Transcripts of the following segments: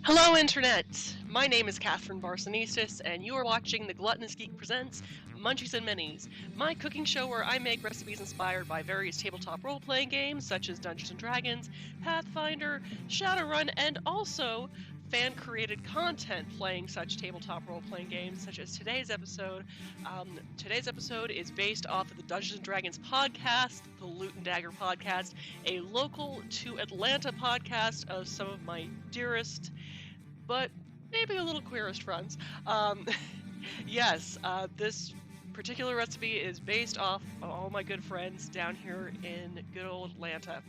Hello, Internet! My name is Catherine Barsonistis, and you are watching the Gluttonous Geek Presents Munchies and Minis, my cooking show where I make recipes inspired by various tabletop role-playing games such as Dungeons & Dragons, Pathfinder, Shadowrun, and also fan-created content playing such tabletop role-playing games such as today's episode. Today's episode is based off of the Dungeons & Dragons podcast, the Loot and Dagger podcast, a local to Atlanta podcast of some of my dearest, but maybe a little queerest friends. Yes, this particular recipe is based off of all my good friends down here in good old Atlanta.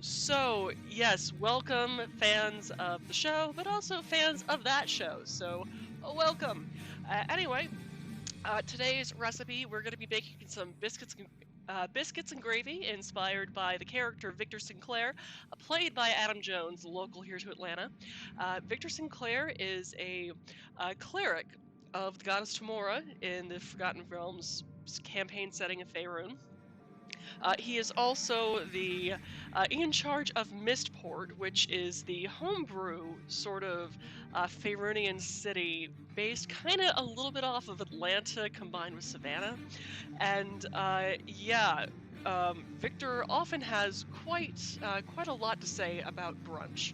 So, yes, welcome fans of the show, but also fans of that show. So, welcome. Anyway, today's recipe, we're going to be making some biscuits and gravy inspired by the character Victor Sinclair, played by Adam Jones, local here to Atlanta. Victor Sinclair is a cleric of the goddess Tamora in the Forgotten Realms campaign setting of Faerun. He is also the in charge of Mistport, which is the homebrew sort of Faerunian city based kind of a little bit off of Atlanta combined with Savannah. And Victor often has quite a lot to say about brunch,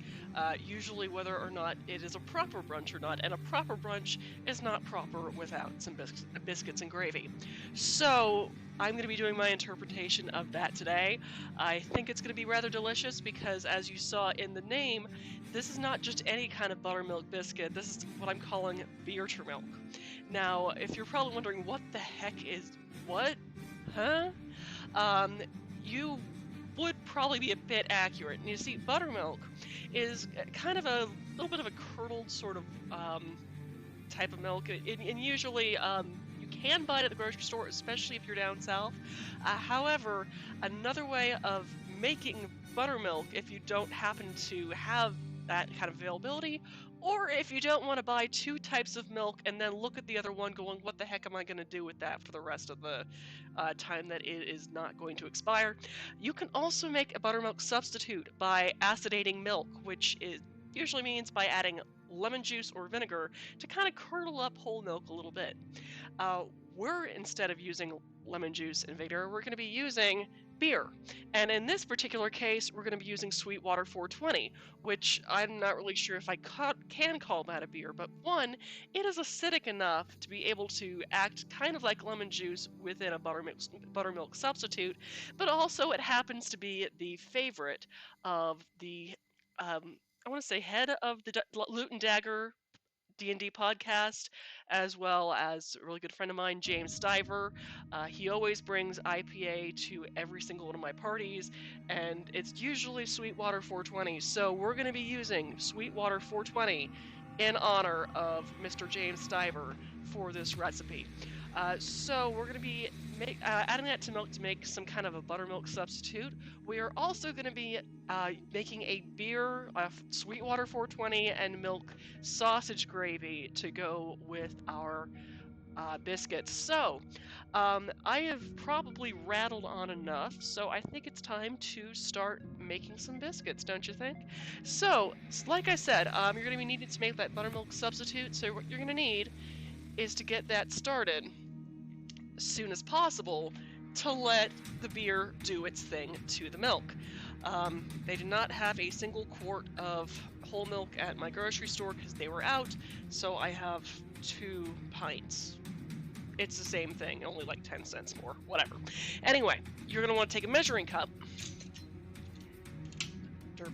usually whether or not it is a proper brunch or not, and a proper brunch is not proper without some biscuits and gravy. So I'm going to be doing my interpretation of that today. I think it's going to be rather delicious because, as you saw in the name, this is not just any kind of buttermilk biscuit. This is what I'm calling beertermilk. Now, if you're probably wondering what the heck is what? Huh? You would probably be a bit accurate. And you see, buttermilk is kind of a little bit of a curdled sort of type of milk, and usually you can buy it at the grocery store, especially if you're down south. However, another way of making buttermilk, if you don't happen to have that kind of availability, or if you don't want to buy two types of milk and then look at the other one going, what the heck am I going to do with that for the rest of the time that it is not going to expire, you can also make a buttermilk substitute by acidating milk, which usually means by adding lemon juice or vinegar to kind of curdle up whole milk a little bit. Instead of using lemon juice and vinegar, we're going to be using beer. And in this particular case, we're going to be using Sweetwater 420, which I'm not really sure if I can call that a beer, but one, it is acidic enough to be able to act kind of like lemon juice within a buttermilk substitute, but also it happens to be the favorite of the, I want to say head of the Loot and Dagger D&D podcast, as well as a really good friend of mine, James Stiver. He always brings IPA to every single one of my parties, and it's usually Sweetwater 420. So we're going to be using Sweetwater 420 in honor of Mr. James Stiver for this recipe. So we're going to be adding that to milk to make some kind of a buttermilk substitute. We are also going to be making a beer, Sweetwater 420 and milk sausage gravy to go with our biscuits. So I have probably rattled on enough, so I think it's time to start making some biscuits, don't you think? So, like I said, you're going to be needing to make that buttermilk substitute, so what you're going to need is to get that started as soon as possible to let the beer do its thing to the milk. They did not have a single quart of whole milk at my grocery store because they were out, so I have 2 pints. It's the same thing, only like 10 cents more, whatever. Anyway, you're going to want to take a measuring cup. I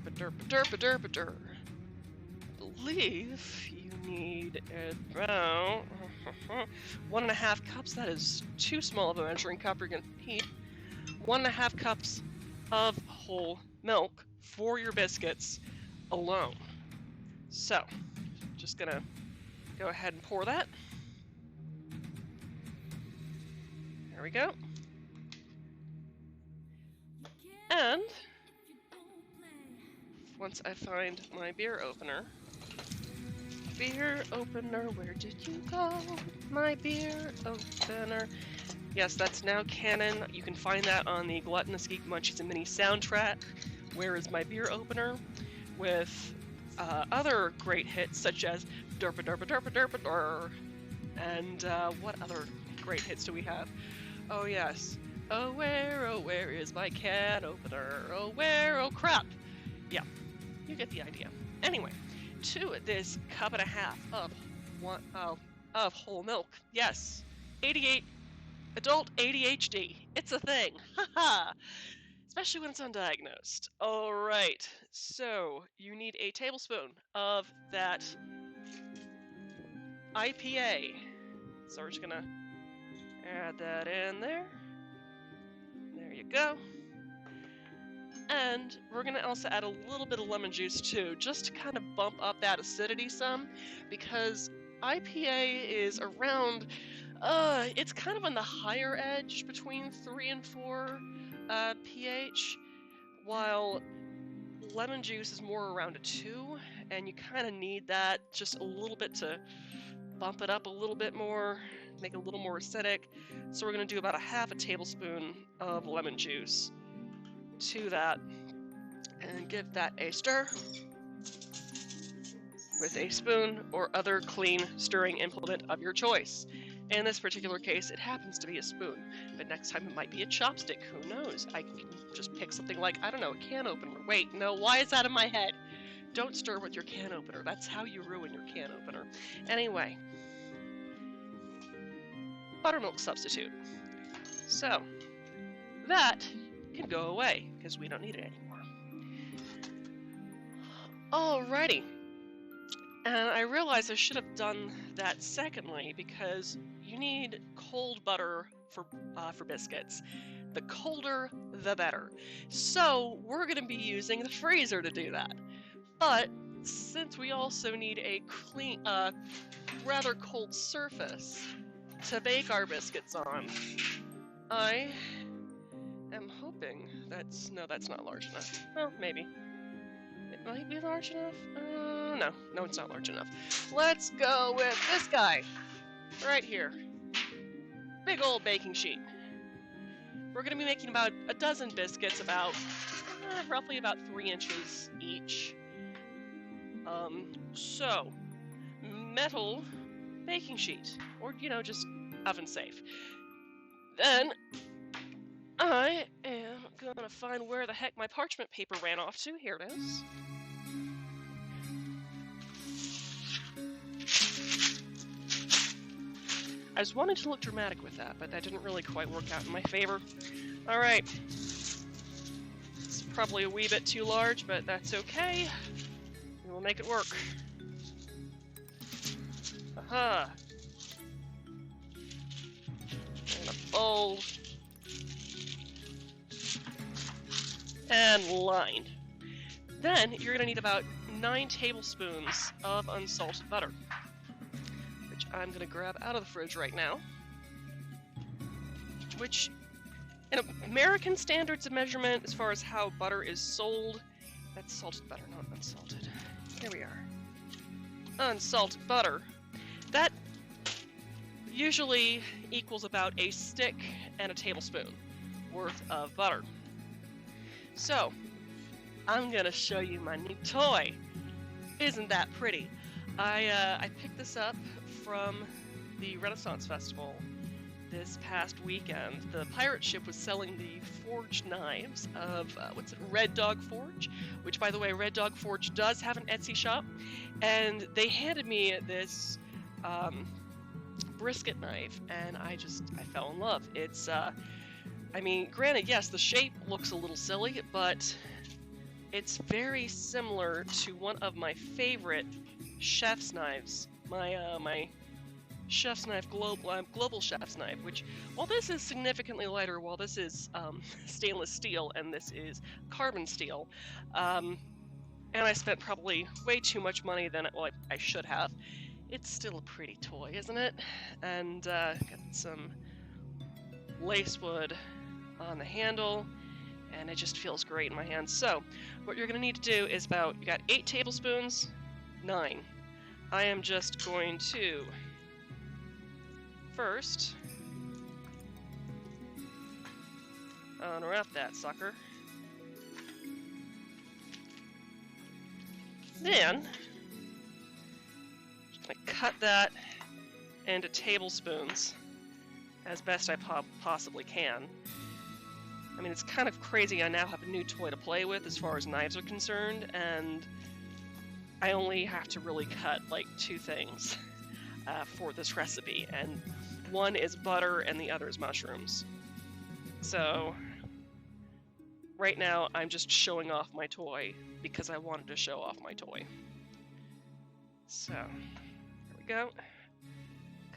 believe you need about 1.5 cups. That is too small of a measuring cup. You're going to need 1.5 cups of whole milk for your biscuits alone. So, just going to go ahead and pour that. There we go. And once I find my beer opener, where did you go? My beer opener. Yes, that's now canon. You can find that on the Gluttonous Geek Munchies and Minis soundtrack. Where is my beer opener? With other great hits such as Derpa Derpa Derpa Derpa Dur. And what other great hits do we have? Oh yes. Oh where is my can opener? Oh where, oh crap. Yeah, you get the idea. Anyway, to this cup and a half of whole milk. Yes, 88 adult ADHD. It's a thing. Haha. Especially when it's undiagnosed. All right. So you need a tablespoon of that IPA. So we're just gonna add that in there. There you go. And we're gonna also add a little bit of lemon juice too, just to kind of bump up that acidity some, because IPA is around, it's kind of on the higher edge between 3 and 4 pH, while lemon juice is more around a 2, and you kind of need that just a little bit to bump it up a little bit more, make it a little more acidic. So we're going to do about a half a tablespoon of lemon juice to that, and give that a stir with a spoon or other clean stirring implement of your choice. In this particular case, it happens to be a spoon, but next time it might be a chopstick, who knows? I can just pick something like, I don't know, a can opener. Wait, no, why is that in my head? Don't stir with your can opener. That's how you ruin your can opener. Anyway, buttermilk substitute. So, that can go away, because we don't need it anymore. Alrighty. And I realized I should have done that secondly, because you need cold butter for biscuits. The colder, the better. So we're going to be using the freezer to do that. But since we also need a clean, rather cold surface to bake our biscuits on, I am hoping that's not large enough. Well, maybe. It might be large enough. No, it's not large enough. Let's go with this guy right here. Big old baking sheet. We're going to be making about a dozen biscuits, about roughly about 3 inches each. So metal baking sheet, or just oven safe. Then I am gonna find where the heck my parchment paper ran off to. Here it is. I was wanting to look dramatic with that, but that didn't really quite work out in my favor. Alright. It's probably a wee bit too large, but that's okay. We'll make it work. Aha! And a bowl. And lined. Then you're gonna need about 9 tablespoons of unsalted butter, which I'm gonna grab out of the fridge right now. Which, in American standards of measurement, as far as how butter is sold, that's salted butter, not unsalted. Here we are. Unsalted butter. That usually equals about a stick and a tablespoon worth of butter. So, I'm gonna show you my new toy. Isn't that pretty? I picked this up from the Renaissance Festival this past weekend. The pirate ship was selling the forged knives of, Red Dog Forge? Which, by the way, Red Dog Forge does have an Etsy shop. And they handed me this brisket knife, and I fell in love. It's, granted, yes, the shape looks a little silly, but it's very similar to one of my favorite chef's knives. My chef's knife, global chef's knife, which, while this is significantly lighter, while this is stainless steel and this is carbon steel, and I spent probably way too much money than I should have, it's still a pretty toy, isn't it? And got some lacewood on the handle, and it just feels great in my hands. So, what you're going to need to do is you got 8 tablespoons, 9. I am just going to first unwrap that sucker. then, just gonna cut that into tablespoons as best I possibly can. I mean, it's kind of crazy. I now have a new toy to play with as far as knives are concerned, and I only have to really cut like 2 things for this recipe, and one is butter and the other is mushrooms. So right now I'm just showing off my toy because I wanted to show off my toy. So there we go.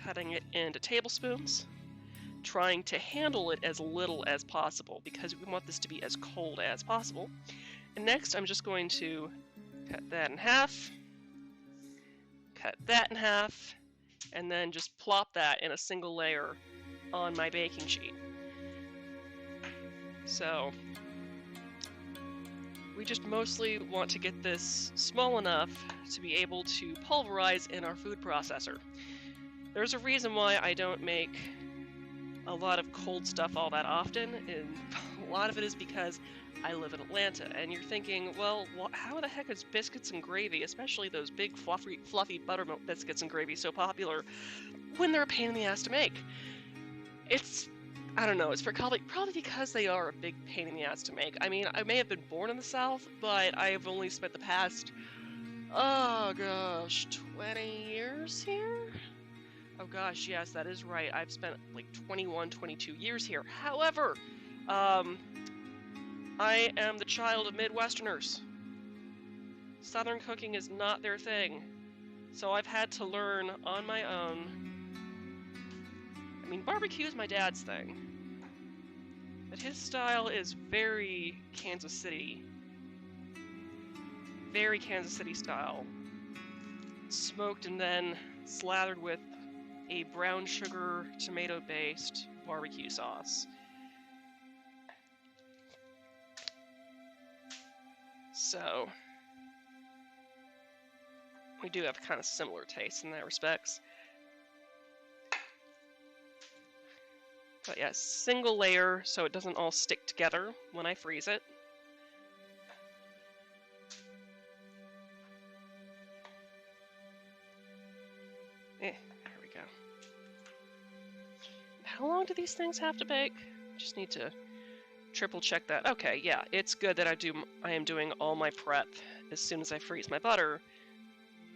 Cutting it into tablespoons, trying to handle it as little as possible because we want this to be as cold as possible. And next I'm just going to cut that in half, cut that in half, and then just plop that in a single layer on my baking sheet. So we just mostly want to get this small enough to be able to pulverize in our food processor. There's a reason why I don't make a lot of cold stuff all that often, and a lot of it is because I live in Atlanta, and you're thinking, well, how the heck is biscuits and gravy, especially those big fluffy buttermilk biscuits and gravy, so popular when they're a pain in the ass to make? I don't know, it's probably because they are a big pain in the ass to make. I mean, I may have been born in the South, but I have only spent the past, 20 years here? Oh gosh, yes, that is right. I've spent like 21, 22 years here. However, I am the child of Midwesterners. Southern cooking is not their thing. So I've had to learn on my own. I mean, barbecue is my dad's thing. But his style is very Kansas City. Very Kansas City style. Smoked and then slathered with a brown sugar, tomato-based barbecue sauce. So, we do have kind of similar tastes in that respects. But yeah, single layer so it doesn't all stick together when I freeze it. There we go. How long do these things have to bake? Just need to triple check that. Okay, yeah, it's good that I am doing all my prep as soon as I freeze my butter,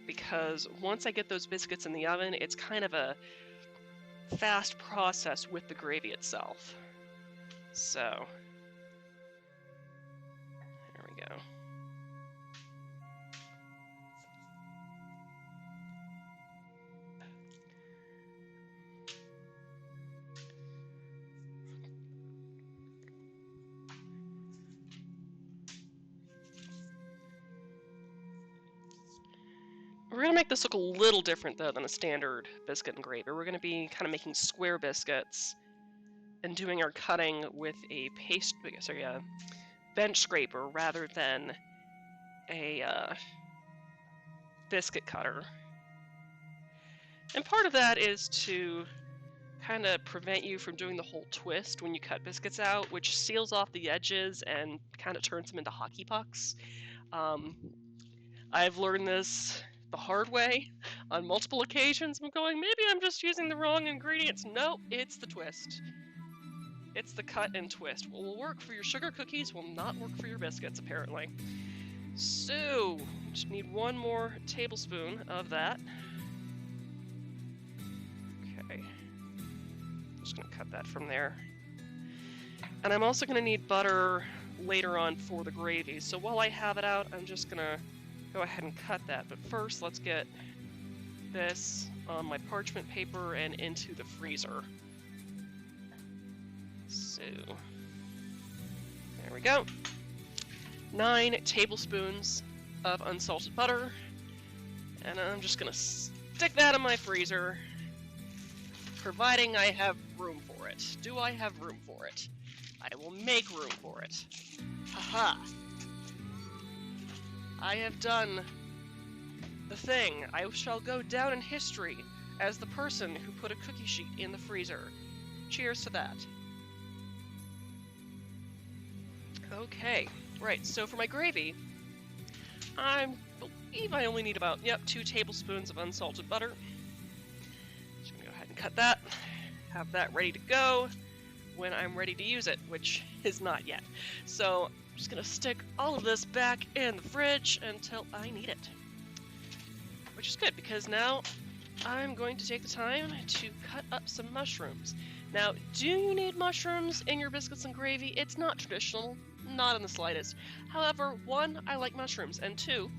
because once I get those biscuits in the oven, it's kind of a fast process with the gravy itself. So, there we go. We're going to make this look a little different, though, than a standard biscuit and gravy. We're going to be kind of making square biscuits and doing our cutting with a bench scraper rather than a biscuit cutter. And part of that is to kind of prevent you from doing the whole twist when you cut biscuits out, which seals off the edges and kind of turns them into hockey pucks. I've learned this the hard way on multiple occasions. I'm going, maybe I'm just using the wrong ingredients. No, it's the twist. It's the cut and twist. What will work for your sugar cookies will not work for your biscuits, apparently. So, just need one more tablespoon of that. Okay. Just gonna cut that from there. And I'm also gonna need butter later on for the gravy. So while I have it out, I'm just gonna go ahead and cut that, but first let's get this on my parchment paper and into the freezer. So, there we go. 9 tablespoons of unsalted butter, and I'm just gonna stick that in my freezer, providing I have room for it. Do I have room for it? I will make room for it. Haha! I have done the thing. I shall go down in history as the person who put a cookie sheet in the freezer. Cheers to that. Okay, right, so for my gravy, I'm believe I only need about, 2 tablespoons of unsalted butter. Just gonna go ahead and cut that. Have that ready to go when I'm ready to use it, which is not yet. So I'm just gonna stick all of this back in the fridge until I need it. Which is good, because now I'm going to take the time to cut up some mushrooms. Now, do you need mushrooms in your biscuits and gravy? It's not traditional, not in the slightest. However, one, I like mushrooms, and two,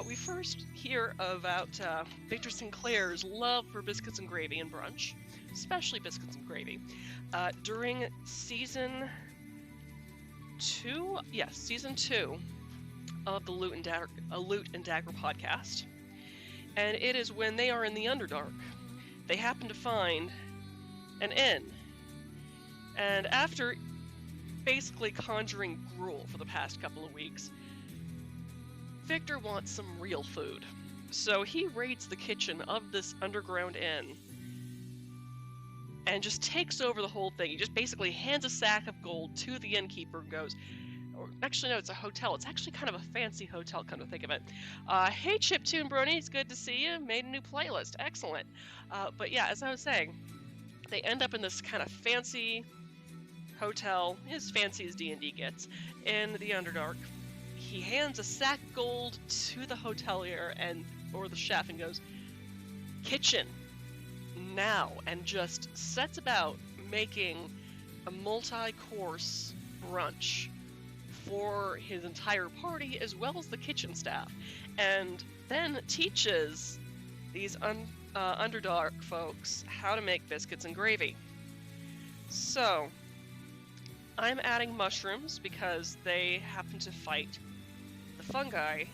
we first hear about Victor Sinclair's love for biscuits and gravy and brunch, especially biscuits and gravy, during season 2? Yes, season 2 of the Loot and Dagger podcast. And it is when they are in the Underdark. They happen to find an inn. And after basically conjuring gruel for the past couple of weeks, Victor wants some real food. So he raids the kitchen of this underground inn and just takes over the whole thing. He just basically hands a sack of gold to the innkeeper and goes, actually, no, it's a hotel. It's actually kind of a fancy hotel, come to think of it. Hey, Chiptune Brony, it's good to see you. Made a new playlist. Excellent. But yeah, as I was saying, they end up in this kind of fancy hotel, as fancy as D&D gets, in the Underdark. He hands a sack of gold to the hotelier or the chef and goes, kitchen, now, and just sets about making a multi-course brunch for his entire party as well as the kitchen staff, and then teaches these Underdark folks how to make biscuits and gravy. So I'm adding mushrooms because they happen to fight the fungi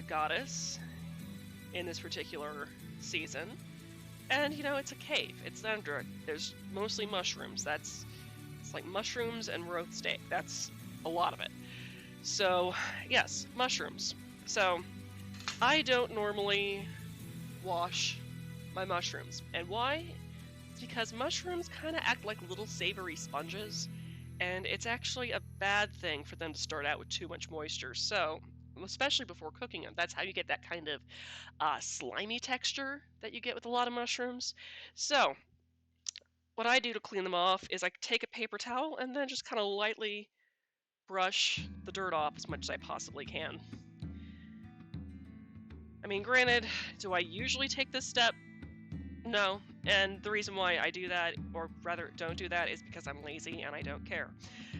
goddess in this particular season, and it's a cave. It's the Underdark. There's mostly mushrooms. It's like mushrooms and roast steak. That's a lot of it. So, yes, mushrooms. So, I don't normally wash my mushrooms. And why? It's because mushrooms kind of act like little savory sponges, and it's actually a bad thing for them to start out with too much moisture. So, especially before cooking them, that's how you get that kind of slimy texture that you get with a lot of mushrooms. So, what I do to clean them off is I take a paper towel and then just kind of lightly brush the dirt off as much as I possibly can. I mean, granted, do I usually take this step? No, and the reason why I do that, or rather don't do that, is because I'm lazy and I don't care.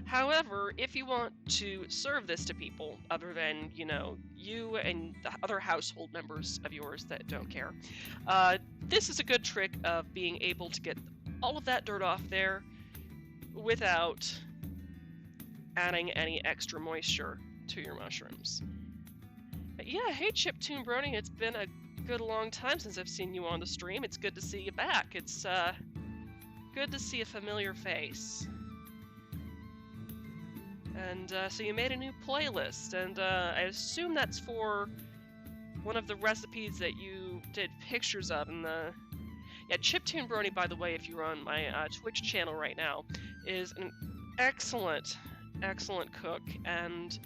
However, if you want to serve this to people other than, you and the other household members of yours that don't care, this is a good trick of being able to get all of that dirt off there without adding any extra moisture to your mushrooms. But yeah, hey Chiptune Brony, it's been a good long time since I've seen you on the stream. It's good to see you back. It's good to see a familiar face. And so you made a new playlist, and I assume that's for one of the recipes that you did pictures of in the... Yeah, Chiptune Brony, by the way, if you're on my Twitch channel right now, is an excellent cook, and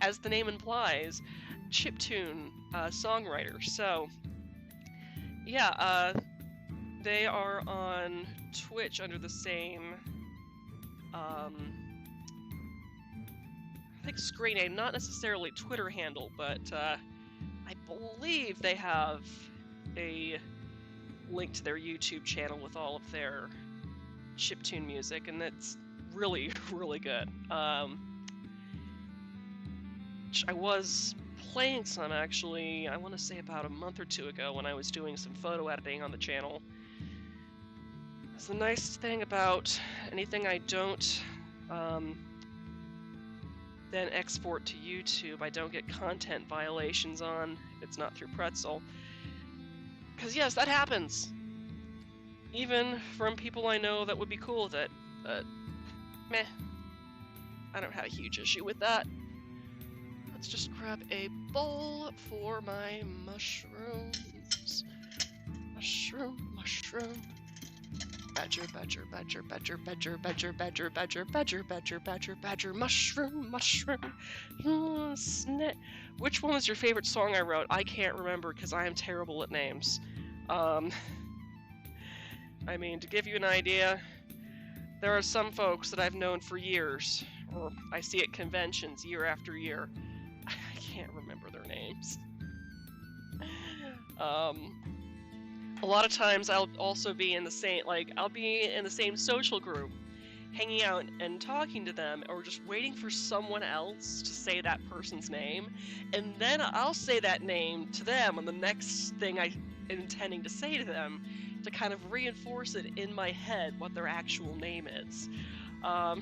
as the name implies, chiptune songwriter. So, yeah, they are on Twitch under the same, I think screen name, not necessarily Twitter handle, but I believe they have a link to their YouTube channel with all of their chiptune music, and that's really, really good. I was playing some, actually, I want to say about a month or two ago when I was doing some photo editing on the channel. It's the nice thing about anything I don't then export to YouTube, I don't get content violations on if it's not through Pretzel. Because yes, that happens. Even from people I know that would be cool with it. But, meh. I don't have a huge issue with that. Let's just grab a bowl for my mushrooms. Mushroom. mushroom. Which one was your favorite song I wrote? I can't remember because I am terrible at names. I mean, to give you an idea, there are some folks that I've known for years, or I see at conventions year after year. I can't remember their names. A lot of times I'll also be in the same, I'll be in the same social group, hanging out and talking to them, or just waiting for someone else to say that person's name, and then I'll say that name to them on the next thing I'm intending to say to them, to kind of reinforce it in my head what their actual name is. Oh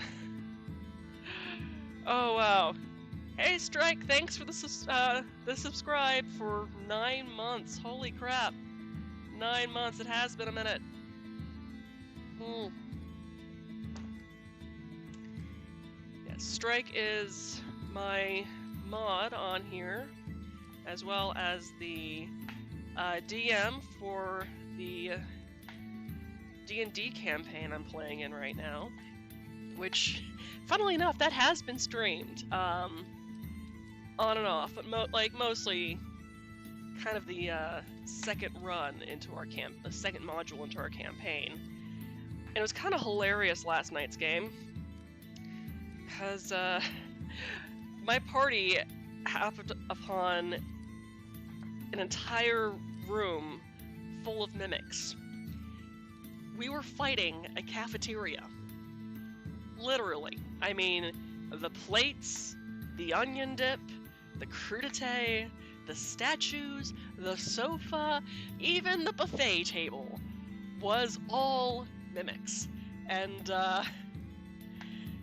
wow. Hey Strike, thanks for the subscribe for 9 months. Holy crap. 9 months, it has been a minute. Yes, Strike is my mod on here, as well as the DM for the D&D campaign I'm playing in right now, which, funnily enough, that has been streamed, on and off, but mostly kind of the second run into our the second module into our campaign. And it was kind of hilarious last night's game, because my party happened upon an entire room full of mimics. We were fighting a cafeteria. Literally. I mean, the plates, the onion dip, the crudité, the statues, the sofa, even the buffet table was all mimics. And,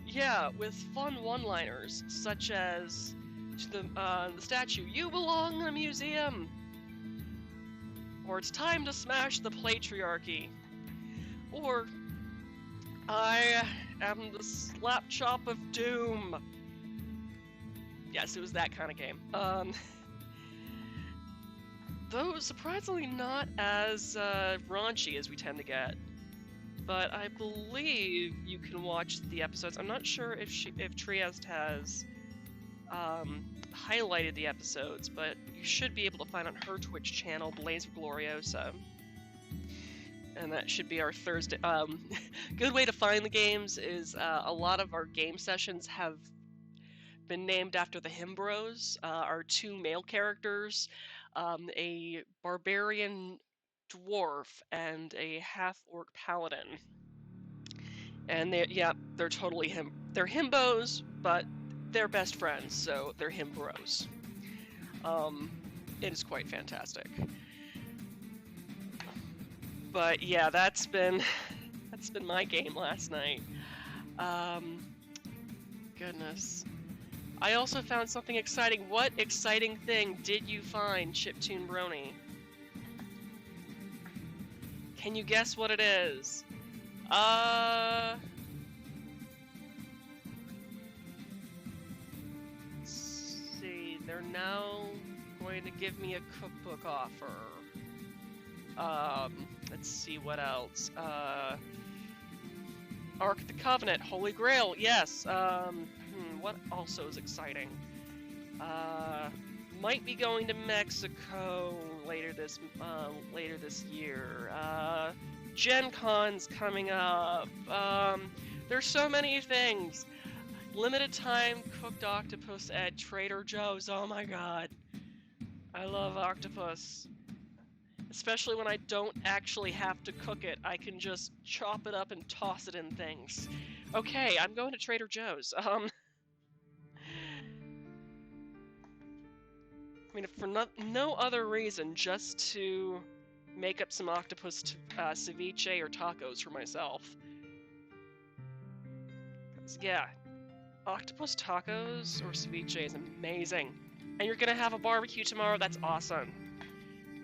yeah, with fun one-liners, such as the statue, "You belong in a museum!" Or, "It's time to smash the patriarchy!" Or, "I am the slap chop of doom!" Yes, it was that kind of game. Though surprisingly not as raunchy as we tend to get. But I believe you can watch the episodes. I'm not sure if Trieste has highlighted the episodes, but you should be able to find on her Twitch channel, Blaze of Gloriosa. And that should be our Thursday. Good way to find the games is a lot of our game sessions have been named after the Himbros, our two male characters, a barbarian dwarf and a half-orc paladin. And they're totally they're himbos, but they're best friends, so they're himbros. It is quite fantastic. But yeah, that's been my game last night. Goodness. I also found something exciting. What exciting thing did you find, Chiptune Brony? Can you guess what it is? Let's see. They're now going to give me a cookbook offer. Let's see what else. Ark of the Covenant, Holy Grail, yes. What also is exciting? Might be going to Mexico later this year. Gen Con's coming up. There's so many things. Limited time cooked octopus at Trader Joe's. Oh my god. I love octopus. Especially when I don't actually have to cook it. I can just chop it up and toss it in things. Okay, I'm going to Trader Joe's. I mean, for no other reason, just to make up some octopus ceviche or tacos for myself. Yeah, octopus tacos or ceviche is amazing. And you're gonna have a barbecue tomorrow, that's awesome.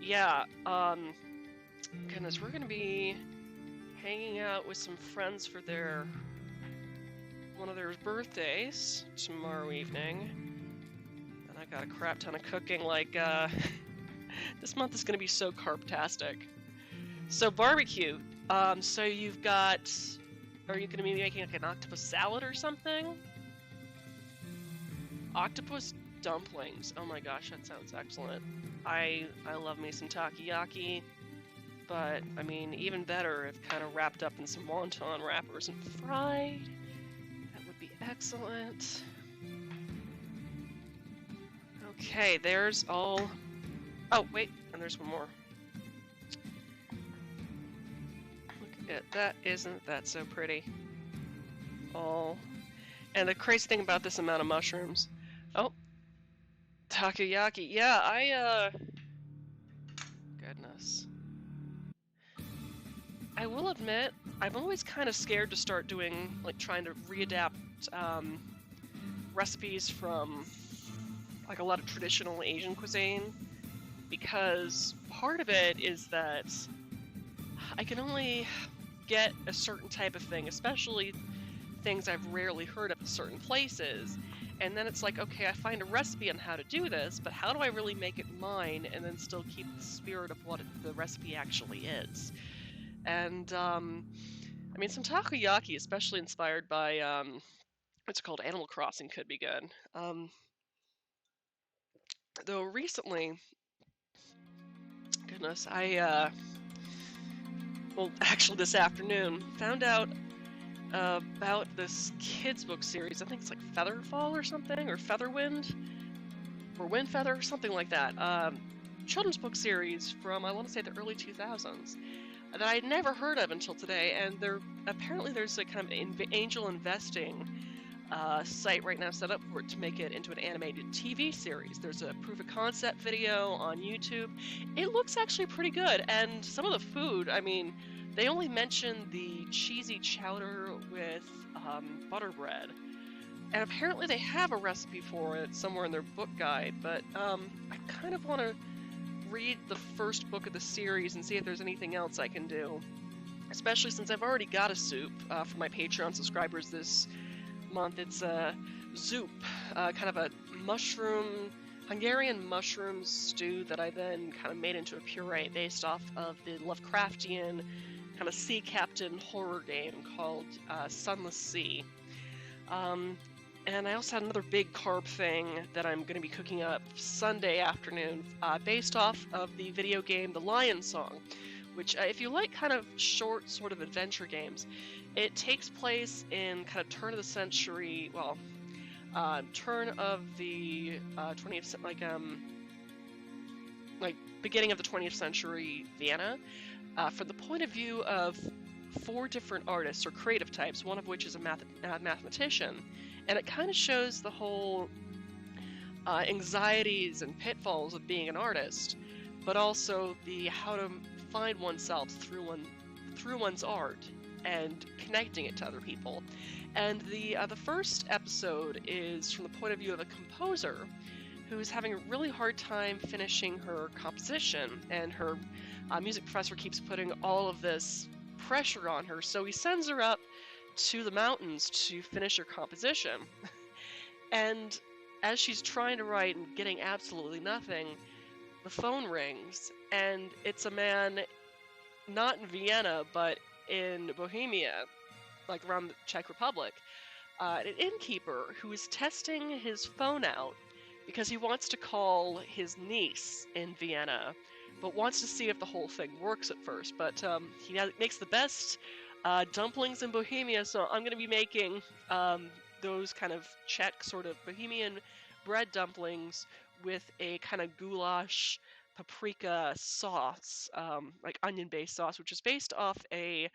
Yeah, goodness, we're gonna be hanging out with some friends for one of their birthdays tomorrow evening. And I got a crap ton of cooking, this month is gonna be so carb-tastic. So barbecue, So you've got... Are you going to be making like an octopus salad or something? Octopus dumplings. Oh my gosh, that sounds excellent. I love me some takoyaki, but I mean, even better if kind of wrapped up in some wonton wrappers and fried. That would be excellent. Okay, there's all... Oh, wait, and there's one more. Look at that, isn't that so pretty? All... And the crazy thing about this amount of mushrooms... Oh, takoyaki. Yeah, Goodness. I will admit, I'm always kind of scared to start doing, like, trying to readapt recipes from, like, a lot of traditional Asian cuisine, because part of it is that I can only get a certain type of thing, especially things I've rarely heard of in certain places, and then it's like, okay, I find a recipe on how to do this, but how do I really make it mine and then still keep the spirit of what the recipe actually is? And, I mean, some takoyaki, especially inspired by, what's it called, Animal Crossing, could be good. Though recently, goodness, well, actually this afternoon, found out about this kids book series. I think it's like Featherfall or something, or Featherwind, or Windfeather, something like that. Children's book series from, I want to say, the early 2000s that I'd never heard of until today, and apparently there's a kind of angel investing site right now set up for it to make it into an animated TV series. There's a proof of concept video on YouTube. It looks actually pretty good, and some of the food, I mean, they only mention the cheesy chowder with butter bread, and apparently they have a recipe for it somewhere in their book guide, but I kind of want to read the first book of the series and see if there's anything else I can do, especially since I've already got a soup for my Patreon subscribers this month. It's a zoop, kind of a Hungarian mushroom stew that I then kind of made into a puree based off of the Lovecraftian kind of sea captain horror game called Sunless Sea. And I also had another big carb thing that I'm going to be cooking up Sunday afternoon based off of the video game The Lion Song, which if you like kind of short sort of adventure games, it takes place in kind of turn of the century, well, turn of the 20th, like beginning of the 20th century Vienna, from the point of view of 4 different artists or creative types, one of which is a mathematician. And it kind of shows the whole anxieties and pitfalls of being an artist, but also the how to find oneself through one's art and connecting it to other people. And the first episode is from the point of view of a composer who's having a really hard time finishing her composition, and her music professor keeps putting all of this pressure on her, so he sends her up to the mountains to finish her composition. And as she's trying to write and getting absolutely nothing, the phone rings, and it's a man not in Vienna but in Bohemia, like around the Czech Republic, an innkeeper who is testing his phone out because he wants to call his niece in Vienna, but wants to see if the whole thing works at first. But he makes the best dumplings in Bohemia, so I'm going to be making those kind of Czech sort of Bohemian bread dumplings with a kind of goulash paprika sauce, like onion-based sauce, which is based off a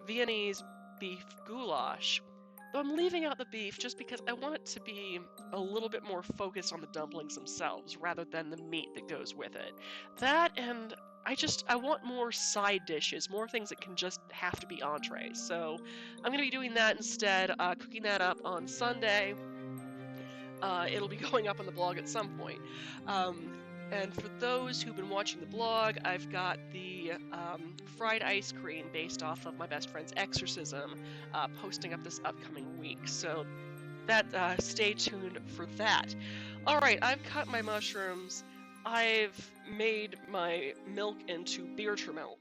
Viennese beef goulash. Though I'm leaving out the beef just because I want it to be a little bit more focused on the dumplings themselves rather than the meat that goes with it. That, and I want more side dishes, more things that can just have to be entrees. So I'm going to be doing that instead, cooking that up on Sunday. It'll be going up on the blog at some point. And for those who've been watching the blog, I've got the fried ice cream based off of my best friend's exorcism posting up this upcoming week. So that stay tuned for that. Alright, I've cut my mushrooms. I've made my milk into beerter milk.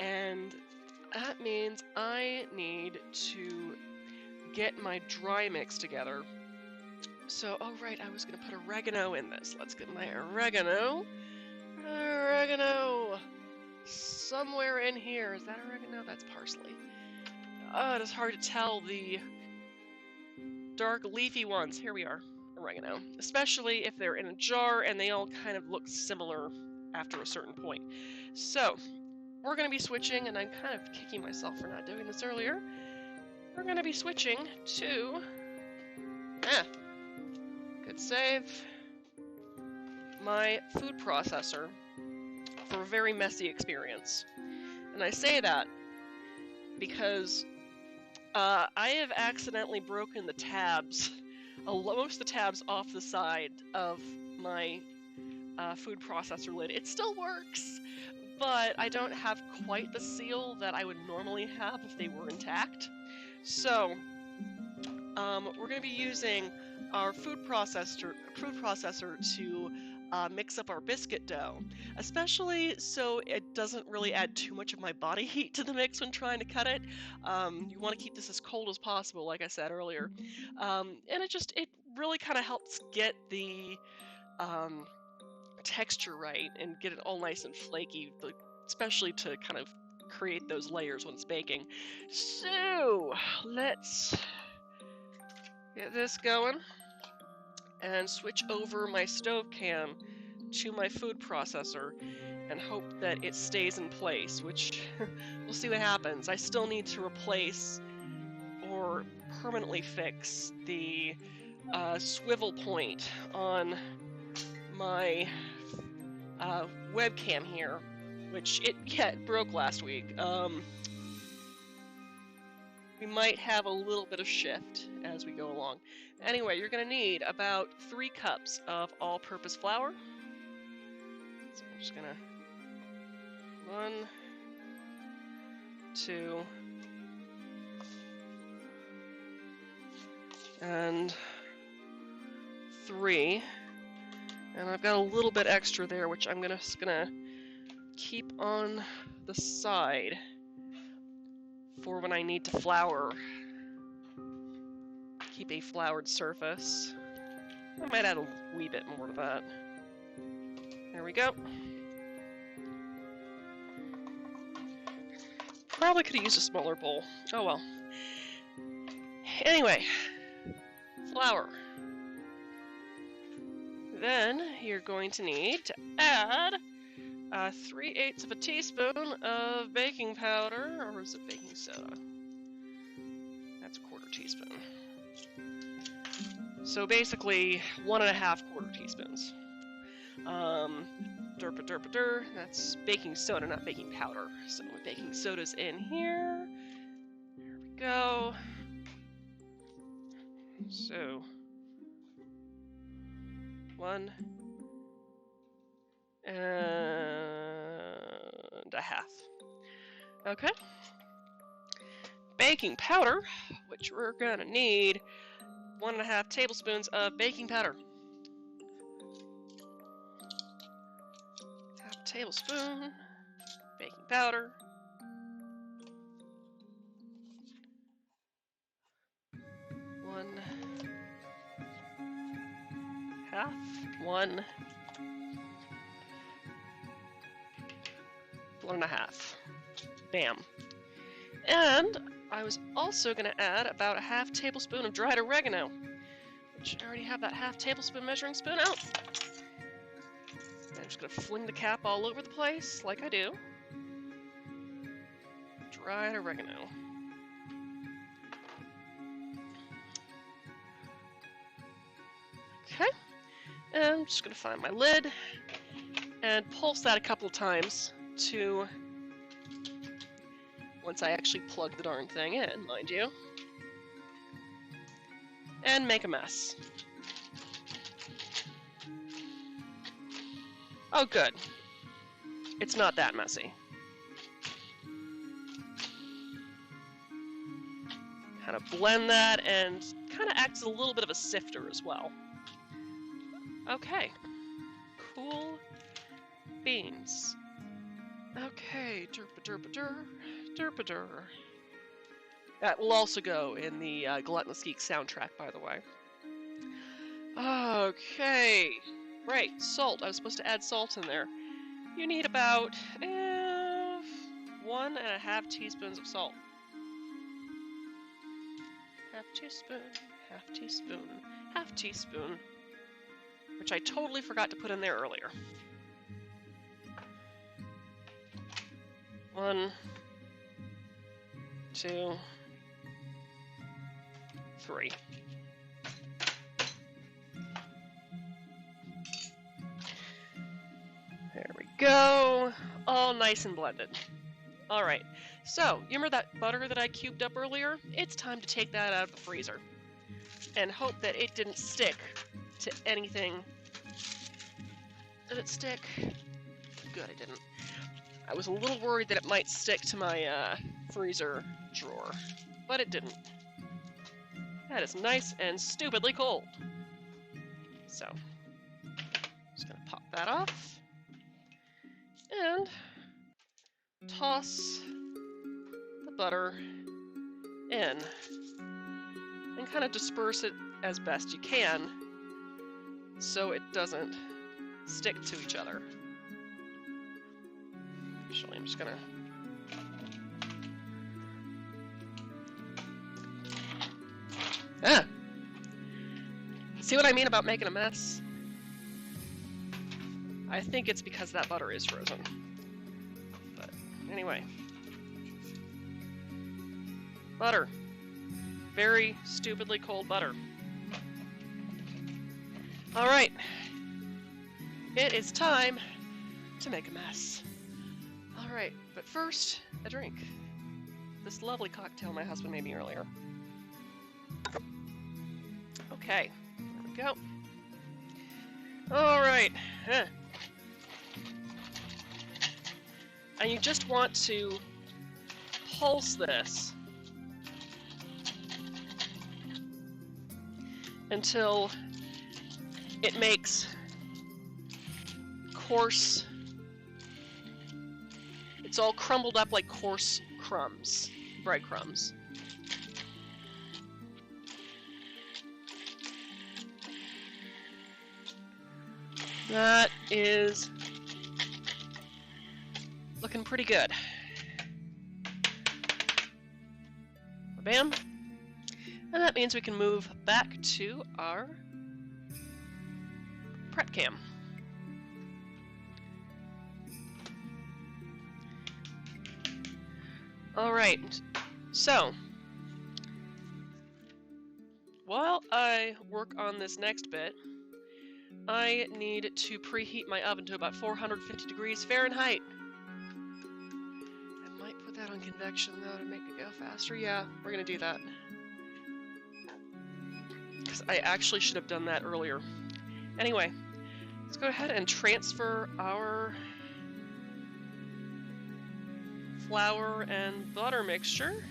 And that means I need to get my dry mix together. So, oh right, I was gonna put oregano in this. Let's get my oregano. Oregano! Somewhere in here. Is that oregano? That's parsley. Oh, it is hard to tell the dark leafy ones. Here we are. Oregano. Especially if they're in a jar and they all kind of look similar after a certain point. So, we're going to be switching, and I'm kind of kicking myself for not doing this earlier. We're going to be switching to... good save. My food processor for a very messy experience. And I say that because I have accidentally broken the tabs, most of the tabs off the side of my food processor lid. It still works, but I don't have quite the seal that I would normally have if they were intact. So, we're going to be using our food processor to mix up our biscuit dough, especially so it doesn't really add too much of my body heat to the mix when trying to cut it. You want to keep this as cold as possible, like I said earlier, and it really kind of helps get the texture right and get it all nice and flaky, especially to kind of create those layers when it's baking. So let's get this going and switch over my stove can to my food processor and hope that it stays in place, which we'll see what happens. I still need to replace or permanently fix the swivel point on my webcam here, which it broke last week. We might have a little bit of shift as we go along. Anyway, you're going to need about 3 cups of all-purpose flour. So I'm just going to 1, 2, and 3. And I've got a little bit extra there, which I'm just gonna keep on the side for when I need to flour. Keep a floured surface. I might add a wee bit more to that. There we go. Probably could have used a smaller bowl. Oh well. Anyway, flour. Then you're going to need to add 3/8 of a teaspoon of baking powder, or is it baking soda? That's a 1/4 teaspoon. So basically 1.5 1/4 teaspoons. That's baking soda, not baking powder. So baking soda's in here. There we go. So 1.5. Okay. Baking powder, which we're gonna need 1.5 tablespoons of baking powder. 1/2 tablespoon baking powder. 1/2. 1.5. Bam. And I was also going to add about 1/2 tablespoon of dried oregano, which I already have that 1/2 tablespoon measuring spoon out. I'm just going to fling the cap all over the place, like I do. Dried oregano. Okay. And I'm just going to find my lid and pulse that a couple of times to, once I actually plug the darn thing in, mind you, and make a mess. Oh, good. It's not that messy. Kind of blend that and kind of acts as a little bit of a sifter as well. Okay. Cool beans. Okay, derpa-derpa-der, derpa-der. That will also go in the Gluttonous Geek soundtrack, by the way. Okay, right, salt. I was supposed to add salt in there. You need about 1.5 teaspoons of salt. Half teaspoon, half teaspoon, half teaspoon, which I totally forgot to put in there earlier. 1, 2, 3. There we go. All nice and blended. All right. So, you remember that butter that I cubed up earlier? It's time to take that out of the freezer and hope that it didn't stick to anything. Did it stick? Good, it didn't. I was a little worried that it might stick to my freezer drawer, but it didn't. That is nice and stupidly cold. So, just gonna pop that off and toss the butter in and kind of disperse it as best you can so it doesn't stick to each other. Actually, I'm just gonna see what I mean about making a mess? I think it's because that butter is frozen. But anyway. Butter. Very stupidly cold butter. Alright. It is time to make a mess. Alright, but first, a drink. This lovely cocktail my husband made me earlier. Okay, there we go. Alright. And you just want to pulse this until it makes coarse, it's all crumbled up like coarse crumbs, breadcrumbs. That is looking pretty good. Bam. And that means we can move back to our prep cam. Alright, so while I work on this next bit, I need to preheat my oven to about 450 degrees Fahrenheit. I might put that on convection though to make it go faster. Yeah, we're gonna do that. Because I actually should have done that earlier. Anyway, let's go ahead and transfer our flour and butter mixture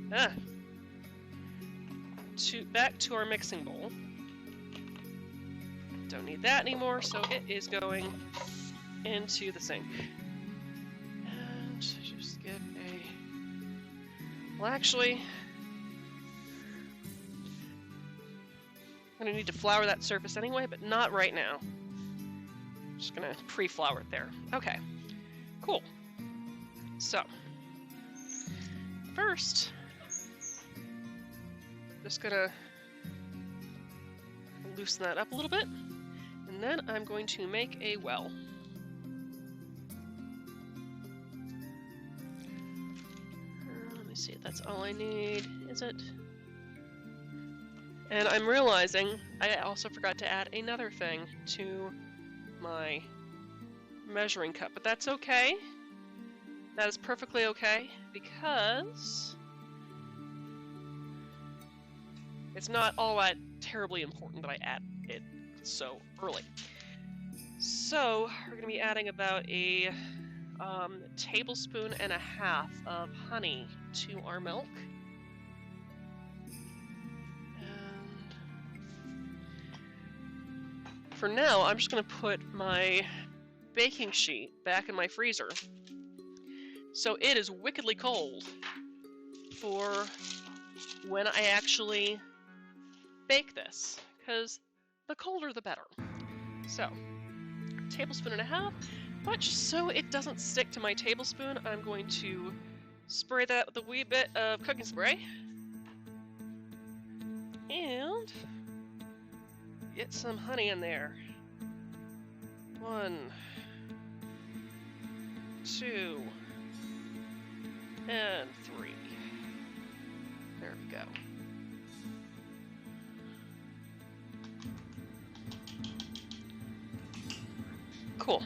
back to our mixing bowl. Don't need that anymore, so it is going into the sink. And just get a... Well, actually, I'm going to need to flour that surface anyway, but not right now. I'm just going to pre-flour it there. Okay, cool. So, first, just going to loosen that up a little bit. And then I'm going to make a well. Let me see if that's all I need. Is it? And I'm realizing I also forgot to add another thing to my measuring cup, but that's okay. That is perfectly okay because it's not all that terribly important that I add it so early. So we're going to be adding about a tablespoon and a half of honey to our milk. And for now, I'm just going to put my baking sheet back in my freezer So it is wickedly cold for when I actually bake this, because the colder the better. So, tablespoon and a half, but just so it doesn't stick to my tablespoon, I'm going to spray that with a wee bit of cooking spray. And get some honey in there. 1, 2, and 3. There we go. Cool.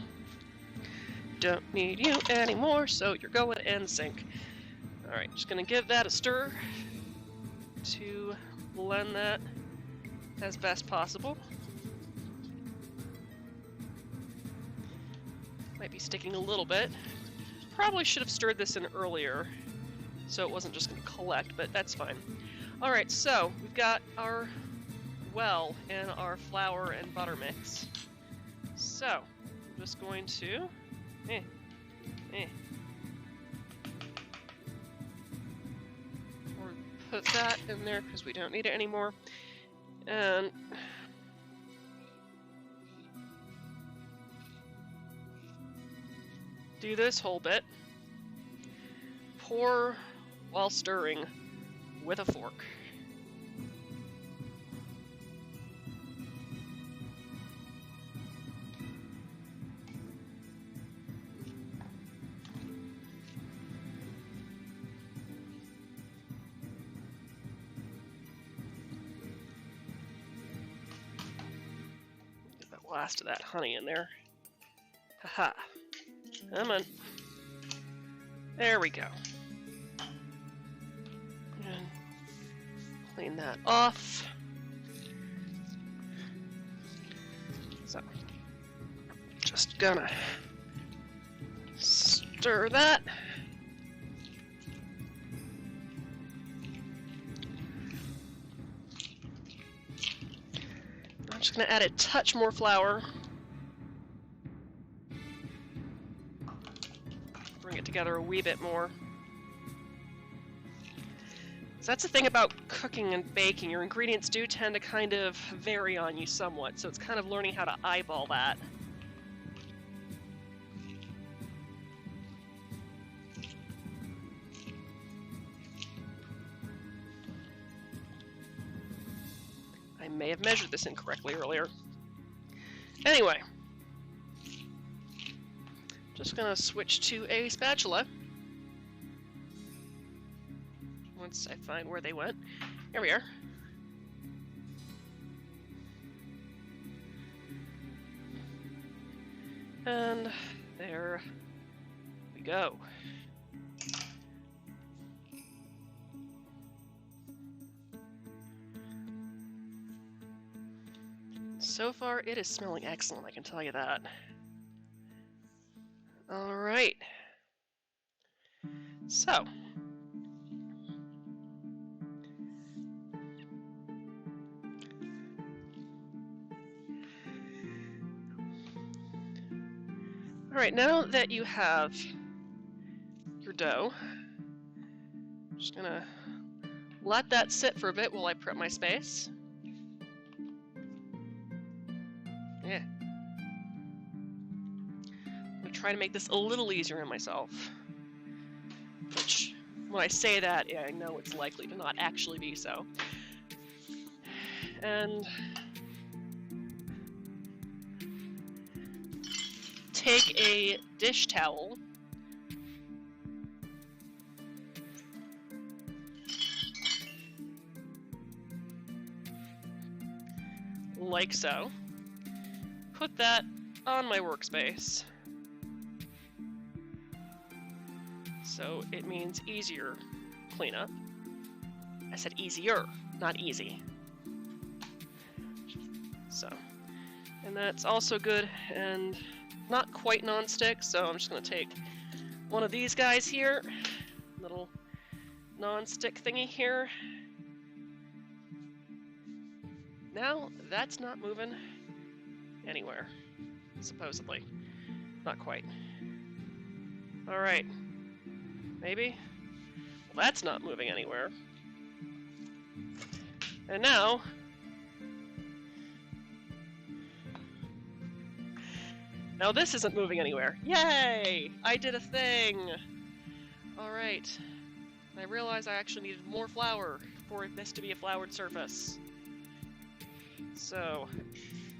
Don't need you anymore, so you're going in sink. Alright, just gonna give that a stir to blend that as best possible. Might be sticking a little bit. Probably should have stirred this in earlier, so it wasn't just gonna collect, but that's fine. Alright, so we've got our well and our flour and butter mix. So, I'm just going to or put that in there because we don't need it anymore. And do this whole bit. Pour while stirring with a fork. Get the last of that honey in there. Haha. Come on. There we go. And clean that off. So, just gonna stir that. I'm just gonna add a touch more flour. Bring it together a wee bit more. So that's the thing about cooking and baking. Your ingredients do tend to kind of vary on you somewhat, so it's kind of learning how to eyeball that. I may have measured this incorrectly earlier. Anyway. Just gonna switch to a spatula. Once I find where they went. Here we are. And there we go. So far, it is smelling excellent, I can tell you that. All right. So. All right, now that you have your dough, I'm just gonna let that sit for a bit while I prep my space. Yeah. I'm gonna try to make this a little easier on myself. Which, when I say that, yeah, I know it's likely to not actually be so. And take a dish towel like so. Put that on my workspace. So it means easier cleanup. I said easier, not easy. So, and that's also good and not quite non-stick, so I'm just gonna take one of these guys here, little non-stick thingy here. Now that's not moving anywhere, supposedly. Not quite. All right. Maybe? Well, that's not moving anywhere. And now... Now this isn't moving anywhere. Yay! I did a thing! Alright. I realized I actually needed more flour for this to be a floured surface. So,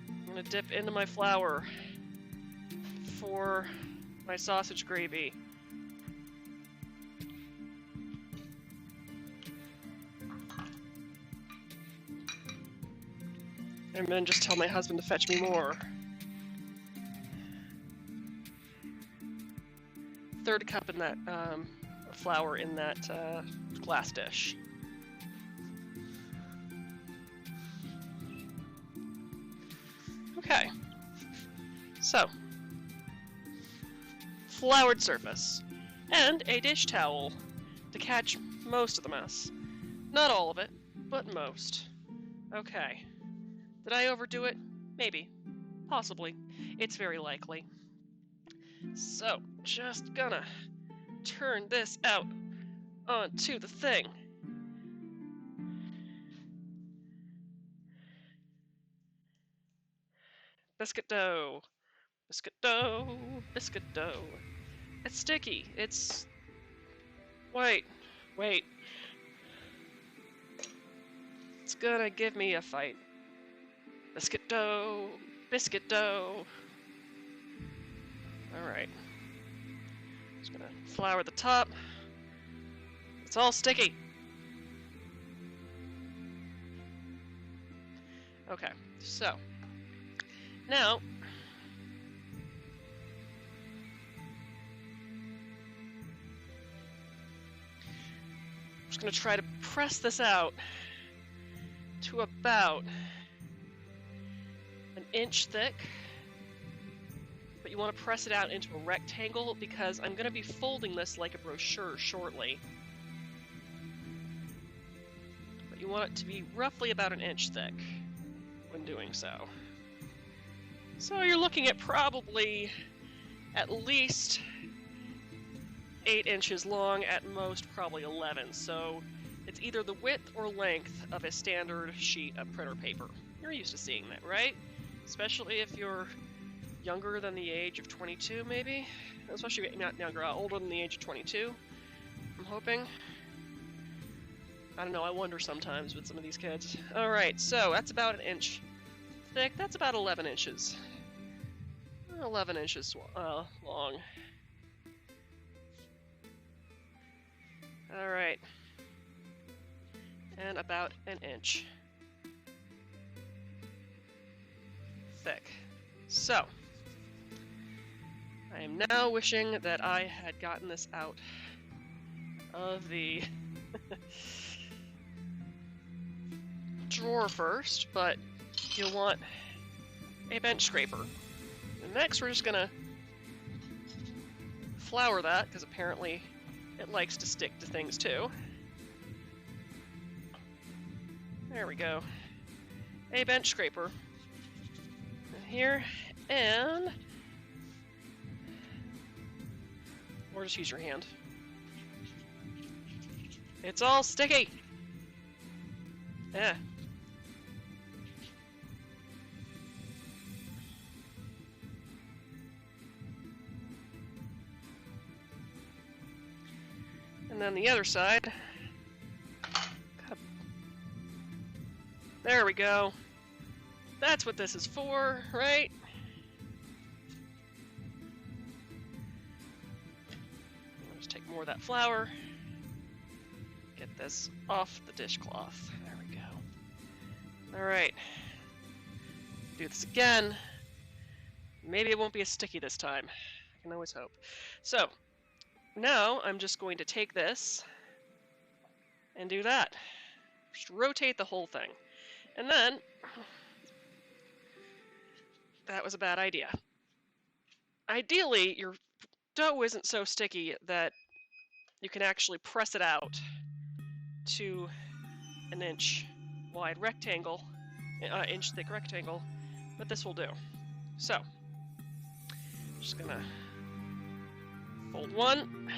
I'm gonna dip into my flour for my sausage gravy. And then just tell my husband to fetch me more. 1/3 cup in that flour in that glass dish. Okay. So, floured surface and a dish towel to catch most of the mess. Not all of it, but most. Okay. Did I overdo it? Maybe. Possibly. It's very likely. So, just gonna turn this out onto the thing. Biscuit dough. Biscuit dough. Biscuit dough. It's sticky. It's... Wait. It's gonna give me a fight. Biscuit dough. Biscuit dough. Alright. Just gonna flour the top. It's all sticky. Okay, so now I'm just gonna try to press this out to about 1 inch thick. But you want to press it out into a rectangle because I'm going to be folding this like a brochure shortly. But you want it to be roughly about 1 inch thick when doing so. So you're looking at probably at least 8 inches long, at most probably 11. So it's either the width or length of a standard sheet of printer paper. You're used to seeing that, right? Especially if you're younger than the age of 22, maybe? Especially not younger, older than the age of 22, I'm hoping. I don't know, I wonder sometimes with some of these kids. Alright, so that's about 1 inch thick. That's about 11 inches. 11 inches long. Alright. And about 1 inch thick. So, I am now wishing that I had gotten this out of the drawer first, but you'll want a bench scraper. And next we're just gonna flour that, because apparently it likes to stick to things too. There we go. A bench scraper. And here, and... or just use your hand. It's all sticky! Yeah. And then the other side. There we go. That's what this is for, right? More of that flour. Get this off the dishcloth. There we go. Alright. Do this again. Maybe it won't be as sticky this time. I can always hope. So, now I'm just going to take this and do that. Just rotate the whole thing. And then, that was a bad idea. Ideally, your dough isn't so sticky that you can actually press it out to 1 inch wide rectangle, inch thick rectangle, but this will do. So, just gonna fold one,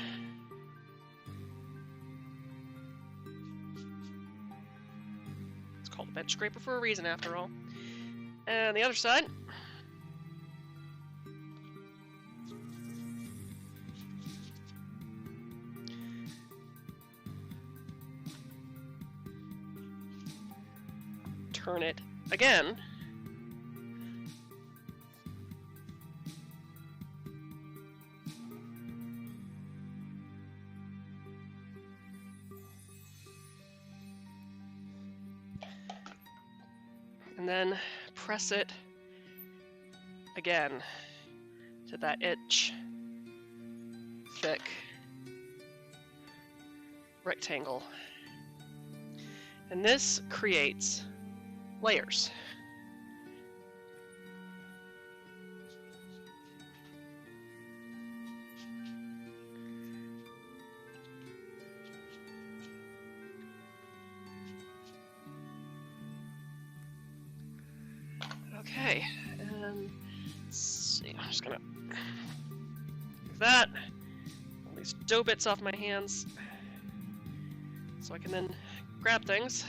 Bench scraper for a reason, after all. And the other side. Turn it again. And then press it again to that inch thick rectangle. And this creates layers. Okay, and let's see, I'm just gonna move that, all these dough bits off my hands, so I can then grab things.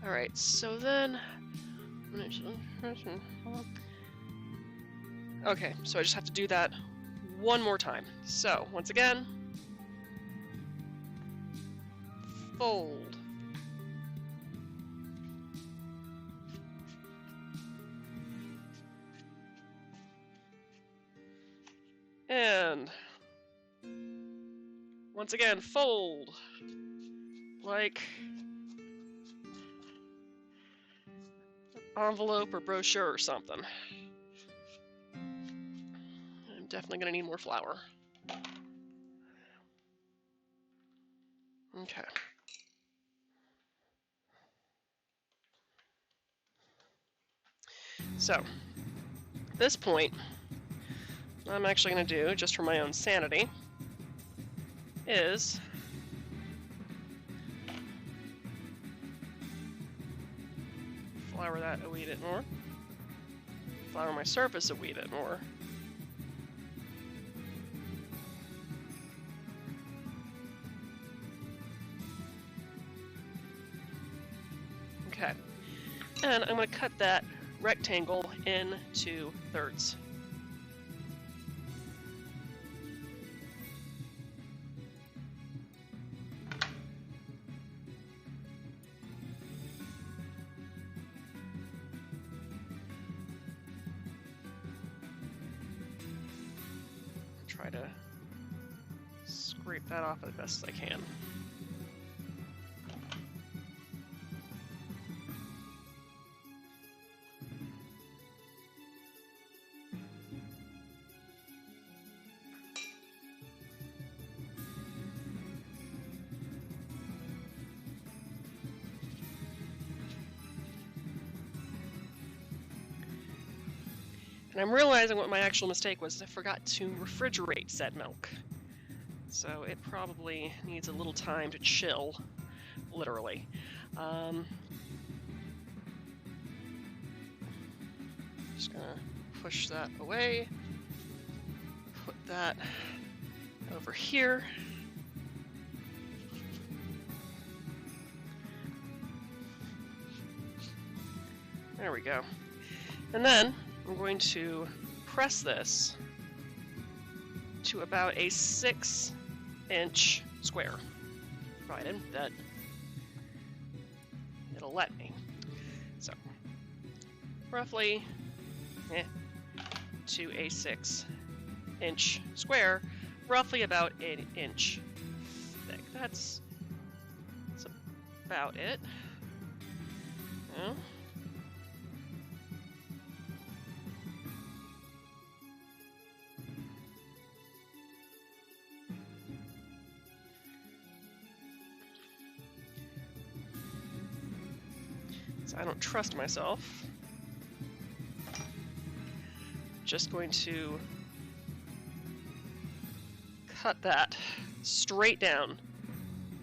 Alright, so then... Okay, so I just have to do that one more time. So, once again, fold. And once again, fold. Like envelope or brochure or something. I'm definitely gonna need more flour. Okay. So, at this point, what I'm actually gonna do, just for my own sanity, is flour that a wee bit more. Flour my surface a wee bit more. Okay. And I'm going to cut that rectangle into thirds. Try to scrape that off as best as I can. And I'm realizing what my actual mistake was. I forgot to refrigerate said milk. So it probably needs a little time to chill, literally. Just gonna push that away, put that over here. There we go. And then I'm going to press this to about a 6-inch square, provided that it'll let me. So, roughly to a 6-inch square, roughly about an inch thick. That's about it. Yeah. I don't trust myself. Just going to cut that straight down.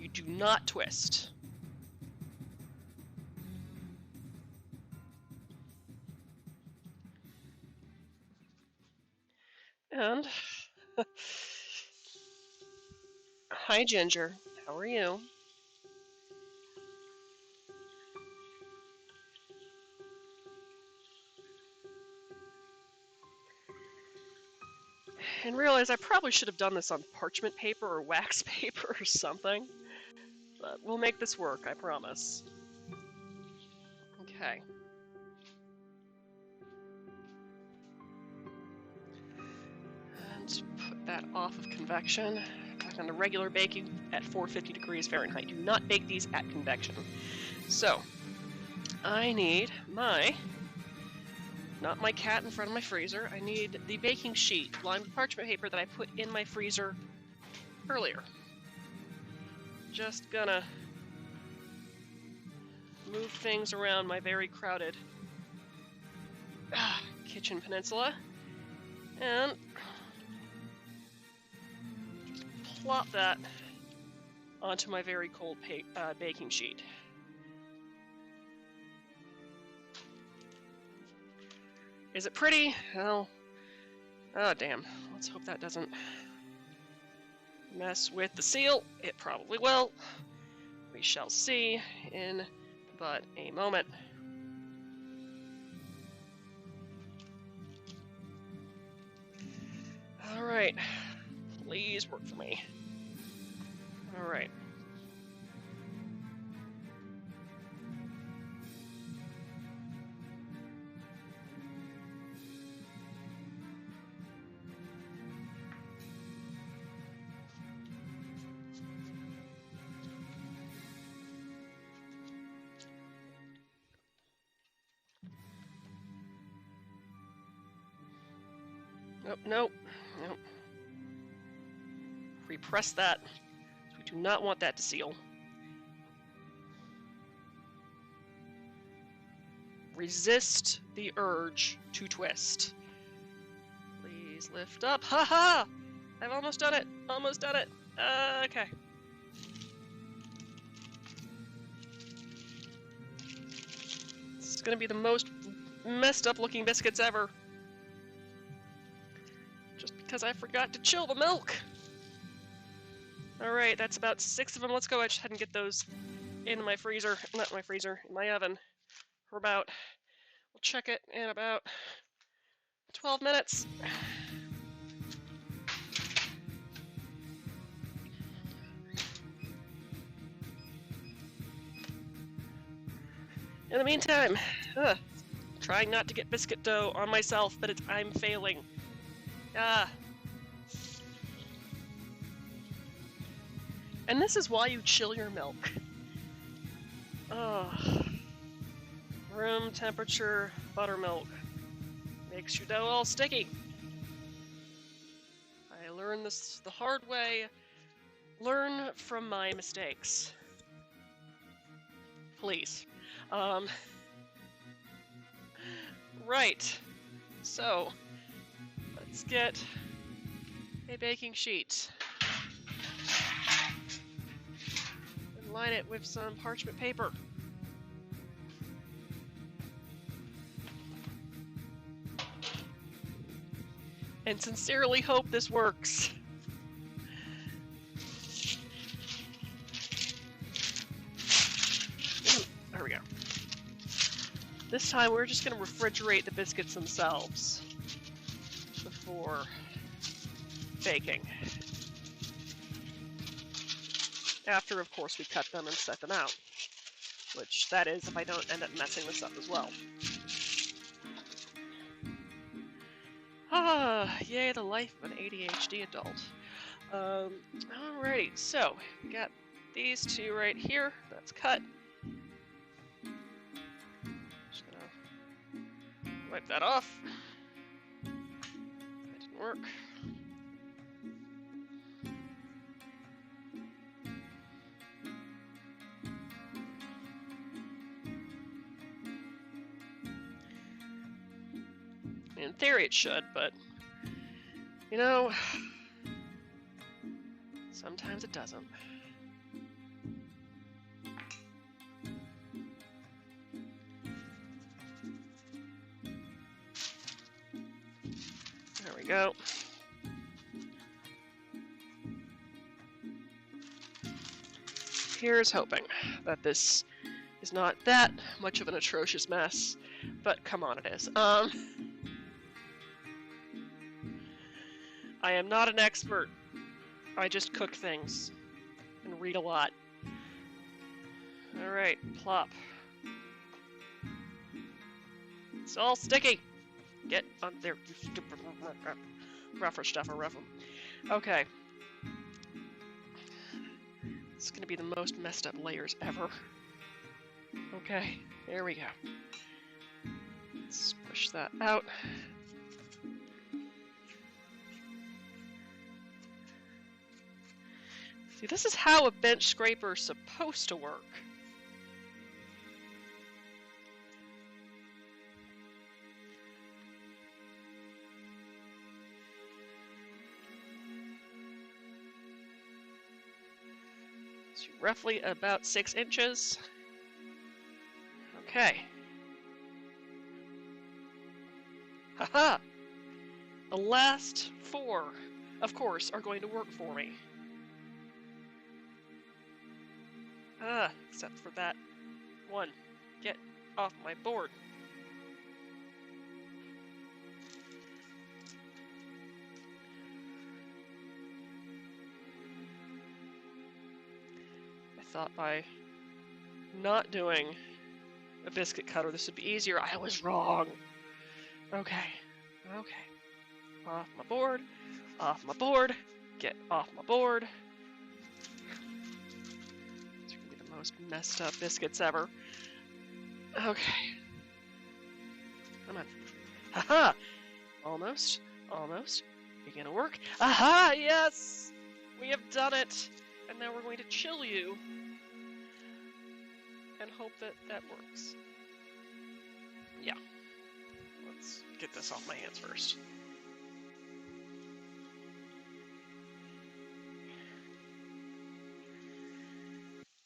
You do not twist. And hi Ginger, how are you? and realize I probably should have done this on parchment paper or wax paper or something. But we'll make this work, I promise. Okay. And put that off of convection. Back on the regular baking at 450 degrees Fahrenheit. Do not bake these at convection. So, I need not my cat in front of my freezer, I need the baking sheet lined with parchment paper that I put in my freezer earlier. Just gonna move things around my very crowded kitchen peninsula and plop that onto my very cold baking sheet. Is it pretty? Oh, damn. Let's hope that doesn't mess with the seal. It probably will. We shall see in but a moment. All right. Please work for me. All right. Nope. Repress that. We do not want that to seal. Resist the urge to twist. Please lift up. Haha! I've almost done it. Almost done it. Okay. This is gonna be the most messed up looking biscuits ever. Just because I forgot to chill the milk. Alright, that's about 6 of them. Let's go ahead and get those in my freezer. Not in my freezer, in my oven. For about, we'll check it in about 12 minutes. In the meantime, trying not to get biscuit dough on myself, but I'm failing. And this is why you chill your milk. Room temperature buttermilk makes your dough all sticky. I learned this the hard way. Learn from my mistakes. Please. Right. So, let's get a baking sheet. And line it with some parchment paper. And sincerely hope this works. There we go. This time we're just going to refrigerate the biscuits themselves before baking. After, of course, we cut them and set them out. Which, that is, if I don't end up messing this up as well. Yay, the life of an ADHD adult. Alrighty, so, we got these two right here. That's cut. Just gonna wipe that off. That didn't work. In theory it should, but, you know, sometimes it doesn't. There we go. Here's hoping that this is not that much of an atrocious mess, but come on, it is. I am not an expert. I just cook things and read a lot. Alright, plop. It's all sticky! Get on there, you stupid rougher stuff or rough 'em. Okay. It's gonna be the most messed up layers ever. Okay, there we go. Let's push that out. See, this is how a bench scraper is supposed to work. So roughly about 6 inches. Okay. Haha! The last 4, of course, are going to work for me. Except for that one. Get off my board. I thought by not doing a biscuit cutter this would be easier. I was wrong. Okay. Okay. Off my board. Off my board. Get off my board. Most messed up biscuits ever. Okay. Come on. Haha! Almost. Almost. Begin to work. Aha! Yes! We have done it! And now we're going to chill you. And hope that that works. Yeah. Let's get this off my hands first.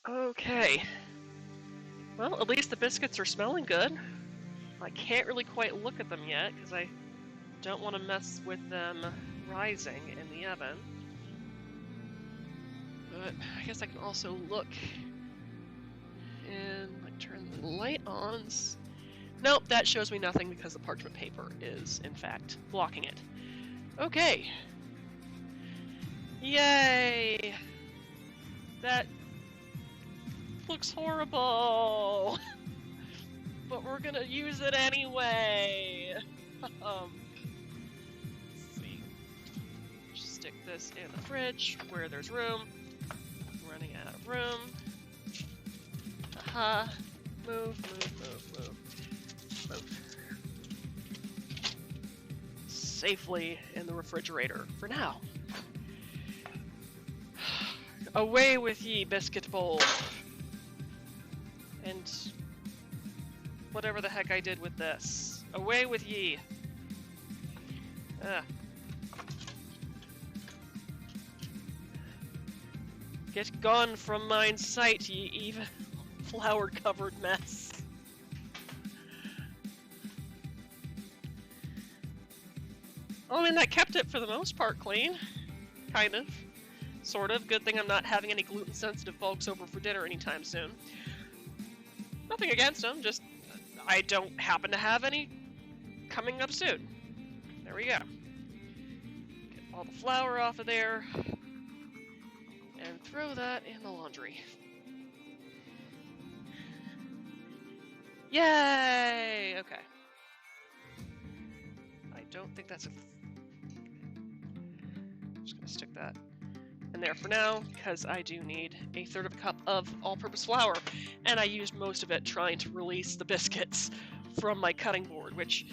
Okay. Well, at least the biscuits are smelling good. I can't really quite look at them yet because I don't want to mess with them rising in the oven. But I guess I can also look and like turn the light on. Nope, that shows me nothing because the parchment paper is in fact blocking it. Okay. Yay! That looks horrible, but we're gonna use it anyway. Let's see. Just stick this in the fridge where there's room. I'm running out of room. Aha. Move. Safely in the refrigerator for now. Away with ye, biscuit bowl. And whatever the heck I did with this. Away with ye. Get gone from mine sight, ye even flour-covered mess. I mean, that kept it for the most part clean. Kind of. Sort of. Good thing I'm not having any gluten-sensitive folks over for dinner anytime soon. Nothing against them, just I don't happen to have any coming up soon. There we go. Get all the flour off of there. And throw that in the laundry. Yay! Okay. I don't think that's a... I'm just gonna stick that in there for now, because I do need 1/3 of a cup of all-purpose flour, and I used most of it trying to release the biscuits from my cutting board, which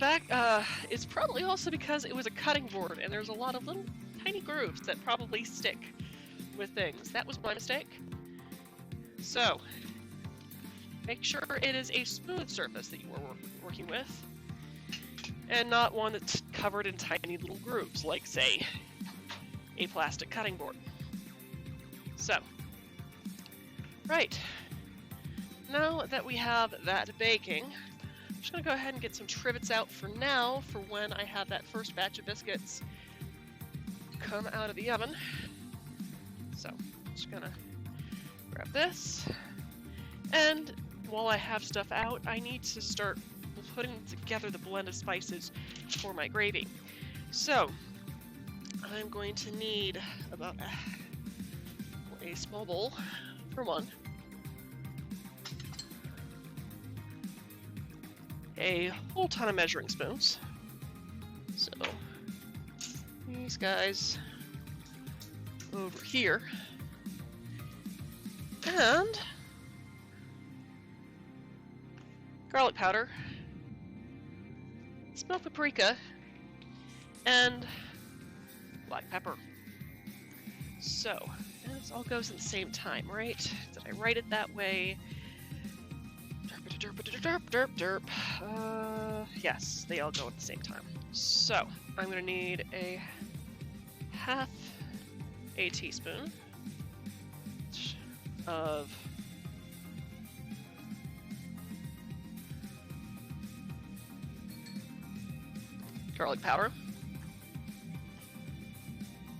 it's probably also because it was a cutting board, and there's a lot of little tiny grooves that probably stick with things. That was my mistake. So, make sure it is a smooth surface that you are working with, and not one that's covered in tiny little grooves, like, say, a plastic cutting board. So, right, now that we have that baking, I'm just going to go ahead and get some trivets out for now for when I have that first batch of biscuits come out of the oven. So, I'm just going to grab this, and while I have stuff out, I need to start putting together the blend of spices for my gravy. So, I'm going to need about a small bowl for one, a whole ton of measuring spoons. So, these guys over here, and garlic powder, smoked paprika, and black pepper. So, and this all goes at the same time, right? Did I write it that way? Derp, derp, derp, derp, derp. Yes, they all go at the same time. So, I'm gonna need a half a teaspoon of garlic powder,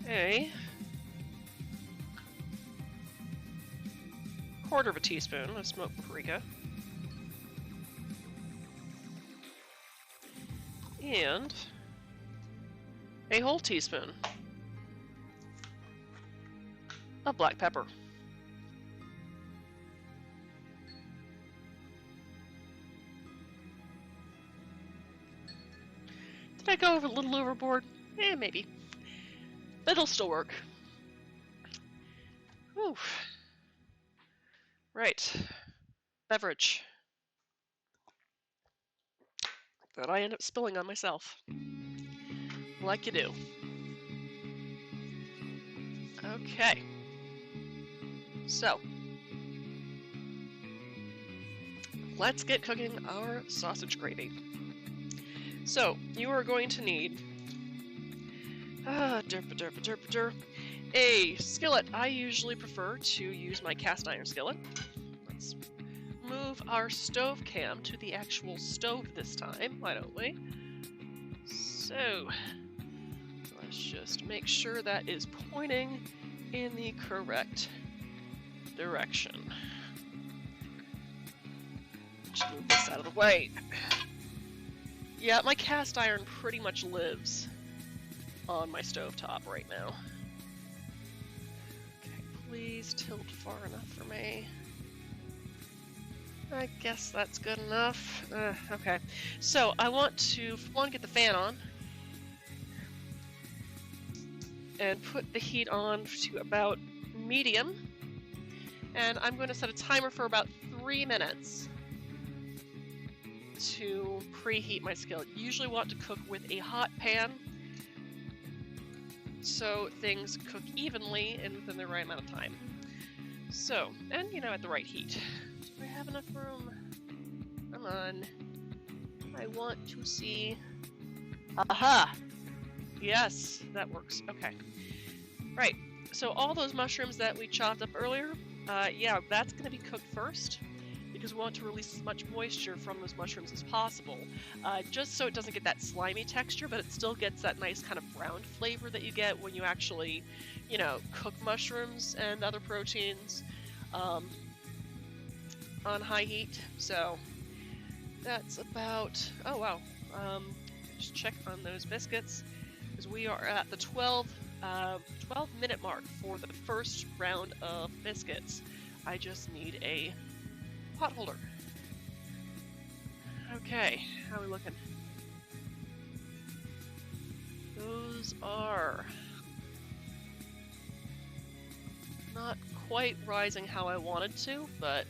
a quarter of a teaspoon of smoked paprika, and a whole teaspoon of black pepper. Did I go a little overboard? Maybe. But it'll still work. Whew. Right. Beverage. That I end up spilling on myself. Like you do. Okay. So, let's get cooking our sausage gravy. So, you are going to need a skillet. I usually prefer to use my cast iron skillet. Let's move our stove cam to the actual stove this time, why don't we? So, let's just make sure that is pointing in the correct direction. Just move this out of the way. Yeah, my cast iron pretty much lives on my stovetop right now. Okay, please tilt far enough for me. I guess that's good enough. Okay, so I want to get the fan on and put the heat on to about medium, and I'm going to set a timer for about 3 minutes to preheat my skillet. Usually want to cook with a hot pan so things cook evenly and within the right amount of time. So, and you know, at the right heat. Do I have enough room? Come on. I want to see. Aha! Yes, that works. Okay. Right. So all those mushrooms that we chopped up earlier, yeah, that's going to be cooked first, because we want to release as much moisture from those mushrooms as possible, just so it doesn't get that slimy texture, but it still gets that nice kind of browned flavor that you get when you actually, you know, cook mushrooms and other proteins on high heat. So that's about, oh wow, just check on those biscuits, because we are at the 12-minute mark for the first round of biscuits. I just need a pot holder. Okay, how are we looking? Those are not quite rising how I wanted to, but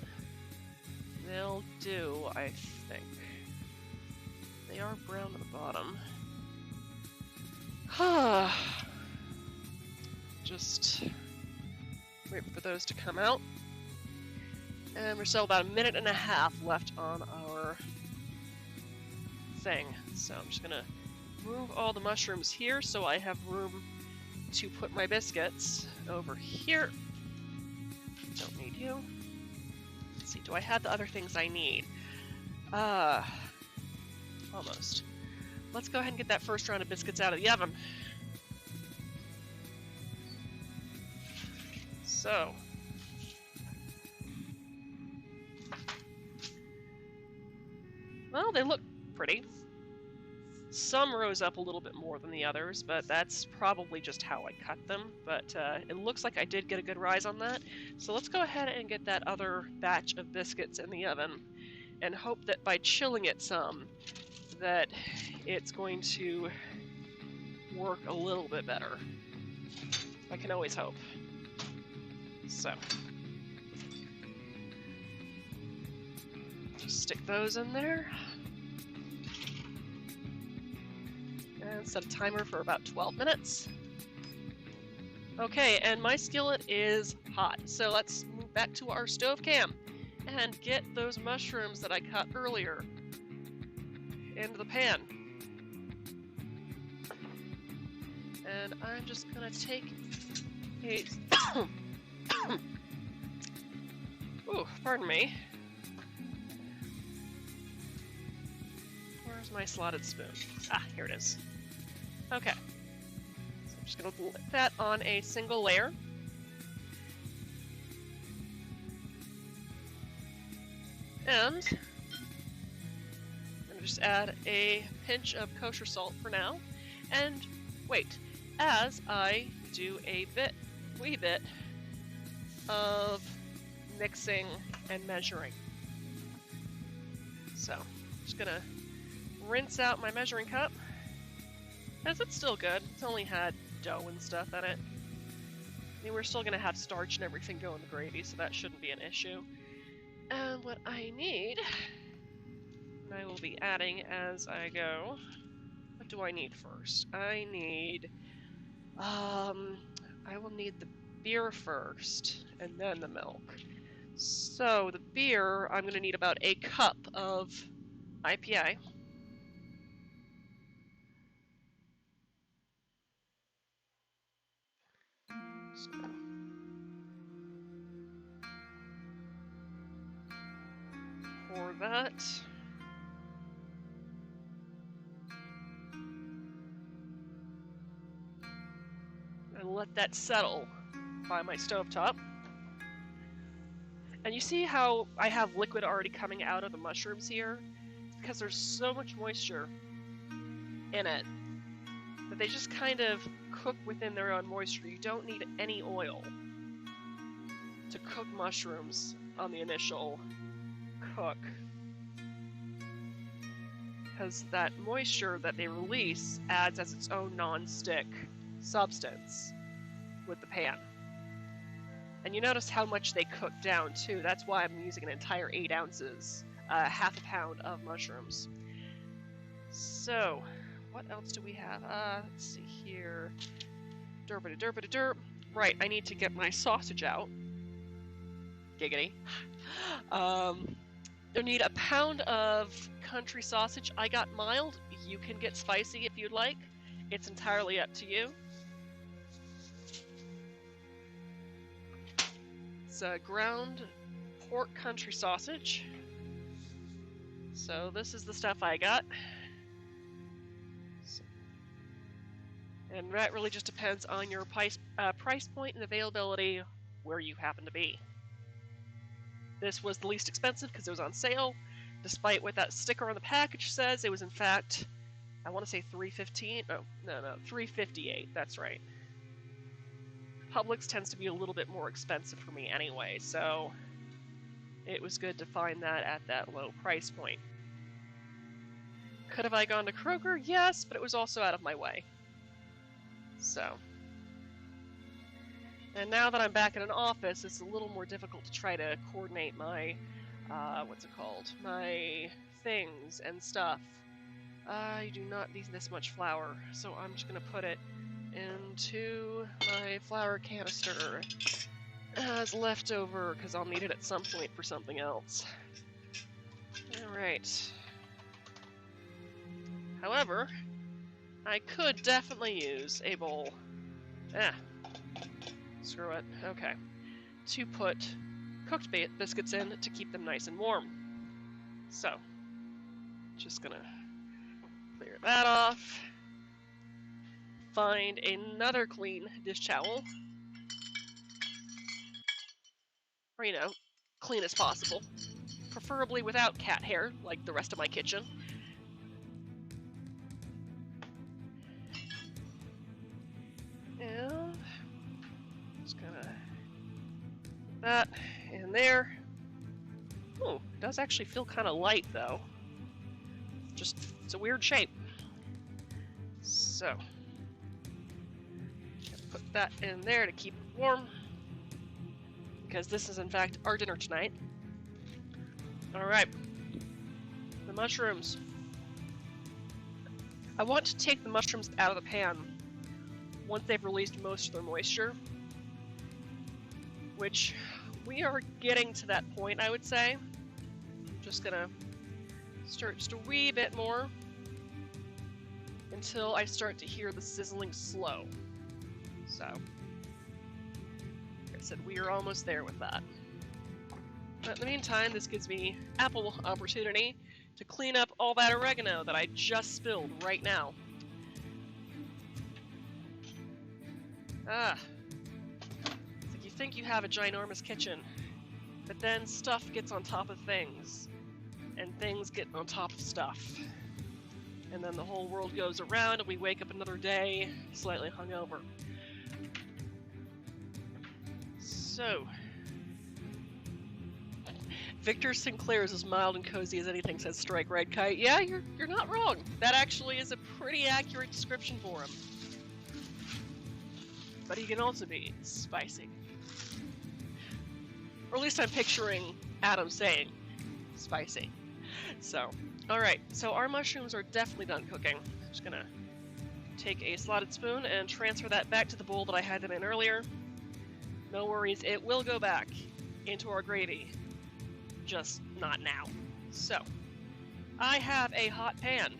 they'll do, I think. They are brown at the bottom. Just wait for those to come out. And we're still about 1.5 minutes left on our thing. So I'm just gonna move all the mushrooms here so I have room to put my biscuits over here. Don't need you. Let's see, do I have the other things I need? Almost. Let's go ahead and get that first round of biscuits out of the oven. So, well, they look pretty. Some rose up a little bit more than the others, but that's probably just how I cut them. But it looks like I did get a good rise on that. So let's go ahead and get that other batch of biscuits in the oven and hope that by chilling it some, that it's going to work a little bit better. I can always hope. So, just stick those in there. And set a timer for about 12 minutes. Okay, and my skillet is hot. So let's move back to our stove cam and get those mushrooms that I cut earlier into the pan. And I'm just gonna take a ooh, pardon me. Where's my slotted spoon? Ah, here it is. Okay. So I'm just gonna put that on a single layer. And I'm gonna just add a pinch of kosher salt for now. And wait, as I do a wee bit of mixing and measuring. So, I'm just gonna rinse out my measuring cup. As it's still good. It's only had dough and stuff in it. I mean, we're still gonna have starch and everything go in the gravy, so that shouldn't be an issue. And what I need, and I will be adding as I go. What do I need first? I need, I will need the beer first, and then the milk. So the beer, I'm gonna need about a cup of IPA. So, pour that. And let that settle by my stovetop. And you see how I have liquid already coming out of the mushrooms here? Because there's so much moisture in it that they just kind of cook within their own moisture. You don't need any oil to cook mushrooms on the initial cook. Because that moisture that they release adds as its own non-stick substance with the pan. And you notice how much they cook down too. That's why I'm using an entire 8 ounces, half a pound of mushrooms. So, what else do we have? Let's see here. Derp. Right, I need to get my sausage out. Giggity. You'll need a pound of country sausage. I got mild. You can get spicy if you'd like. It's entirely up to you. It's ground pork country sausage. So this is the stuff I got. And that really just depends on your price point and availability where you happen to be. This was the least expensive because it was on sale. Despite what that sticker on the package says, it was in fact, I want to say $3.15. Oh, no, $3.58. That's right. Publix tends to be a little bit more expensive for me anyway, so it was good to find that at that low price point. Could have I gone to Kroger? Yes, but it was also out of my way. So, and now that I'm back in an office, it's a little more difficult to try to coordinate my, my things and stuff. I do not need this much flour, so I'm just going to put it into my flour canister as leftover, because I'll need it at some point for something else. Alright. However, I could definitely use a bowl. Screw it. Okay. To put cooked biscuits in to keep them nice and warm. So, just gonna clear that off. Find another clean dish towel. Or, you know, clean as possible. Preferably without cat hair, like the rest of my kitchen. that in there. Oh, it does actually feel kind of light though. Just, it's a weird shape. So, put that in there to keep it warm. Because this is in fact our dinner tonight. Alright. The mushrooms. I want to take the mushrooms out of the pan once they've released most of their moisture. Which, we are getting to that point, I would say. I'm just gonna stir it just a wee bit more until I start to hear the sizzling slow. So, like I said, we are almost there with that. But in the meantime, this gives me ample opportunity to clean up all that oregano that I just spilled right now. Ah. It's like you think you have a ginormous kitchen, but then stuff gets on top of things, and things get on top of stuff. And then the whole world goes around, and we wake up another day, slightly hungover. So, Victor Sinclair is as mild and cozy as anything, says Strike Red Kite. Yeah, you're not wrong. That actually is a pretty accurate description for him. But he can also be spicy. Or at least I'm picturing Adam saying spicy. So, alright, so our mushrooms are definitely done cooking. I'm just gonna take a slotted spoon and transfer that back to the bowl that I had them in earlier. No worries, it will go back into our gravy, just not now. So, I have a hot pan.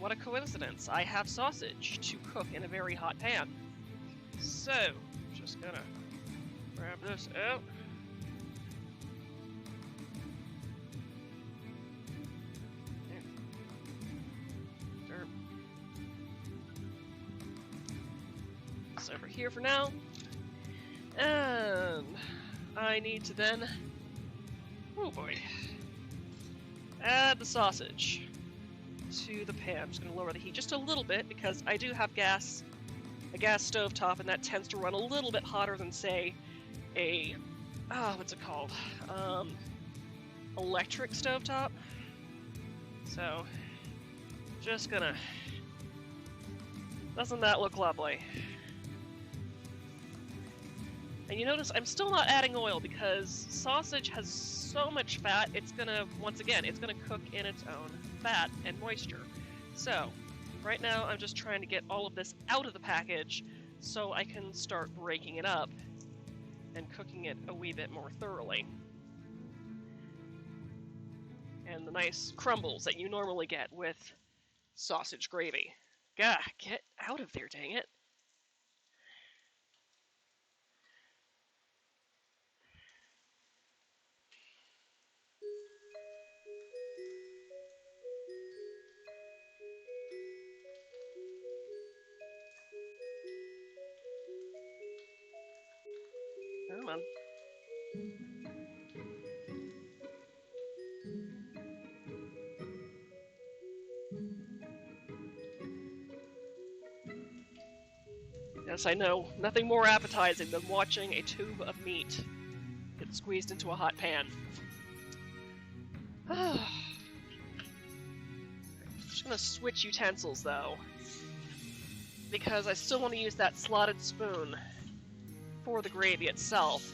What a coincidence, I have sausage to cook in a very hot pan. So, just gonna grab this out. This over here for now. And I need to then, oh boy, add the sausage to the pan. I'm just going to lower the heat just a little bit because I do have a gas stove top, and that tends to run a little bit hotter than, say, a, what's it called? Electric stove top. So, just gonna, doesn't that look lovely? And you notice I'm still not adding oil because sausage has so much fat, it's gonna, once again, it's gonna cook in its own fat and moisture. So, right now I'm just trying to get all of this out of the package so I can start breaking it up and cooking it a wee bit more thoroughly. And the nice crumbles that you normally get with sausage gravy. Gah, get out of there, dang it. Come on. Yes, I know. Nothing more appetizing than watching a tube of meat get squeezed into a hot pan. Just gonna switch utensils, though, because I still want to use that slotted spoon for the gravy itself,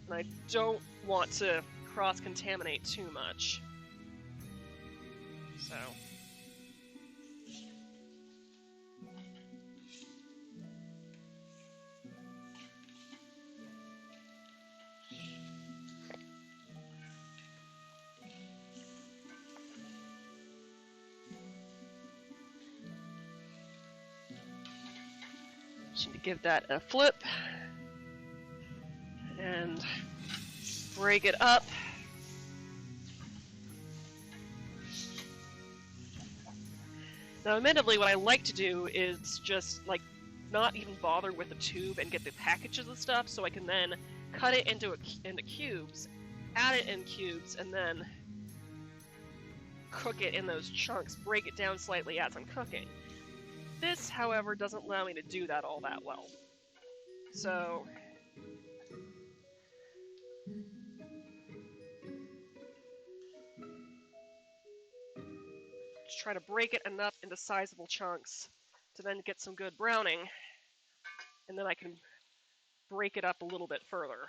and I don't want to cross-contaminate too much. So... to give that a flip and break it up. Now, admittedly, what I like to do is just, like, not even bother with the tube and get the packages of stuff, so I can then cut it into cubes, add it in cubes, and then cook it in those chunks, break it down slightly as I'm cooking. This, however, doesn't allow me to do that all that well. So, just try to break it enough into sizable chunks to then get some good browning, and then I can break it up a little bit further.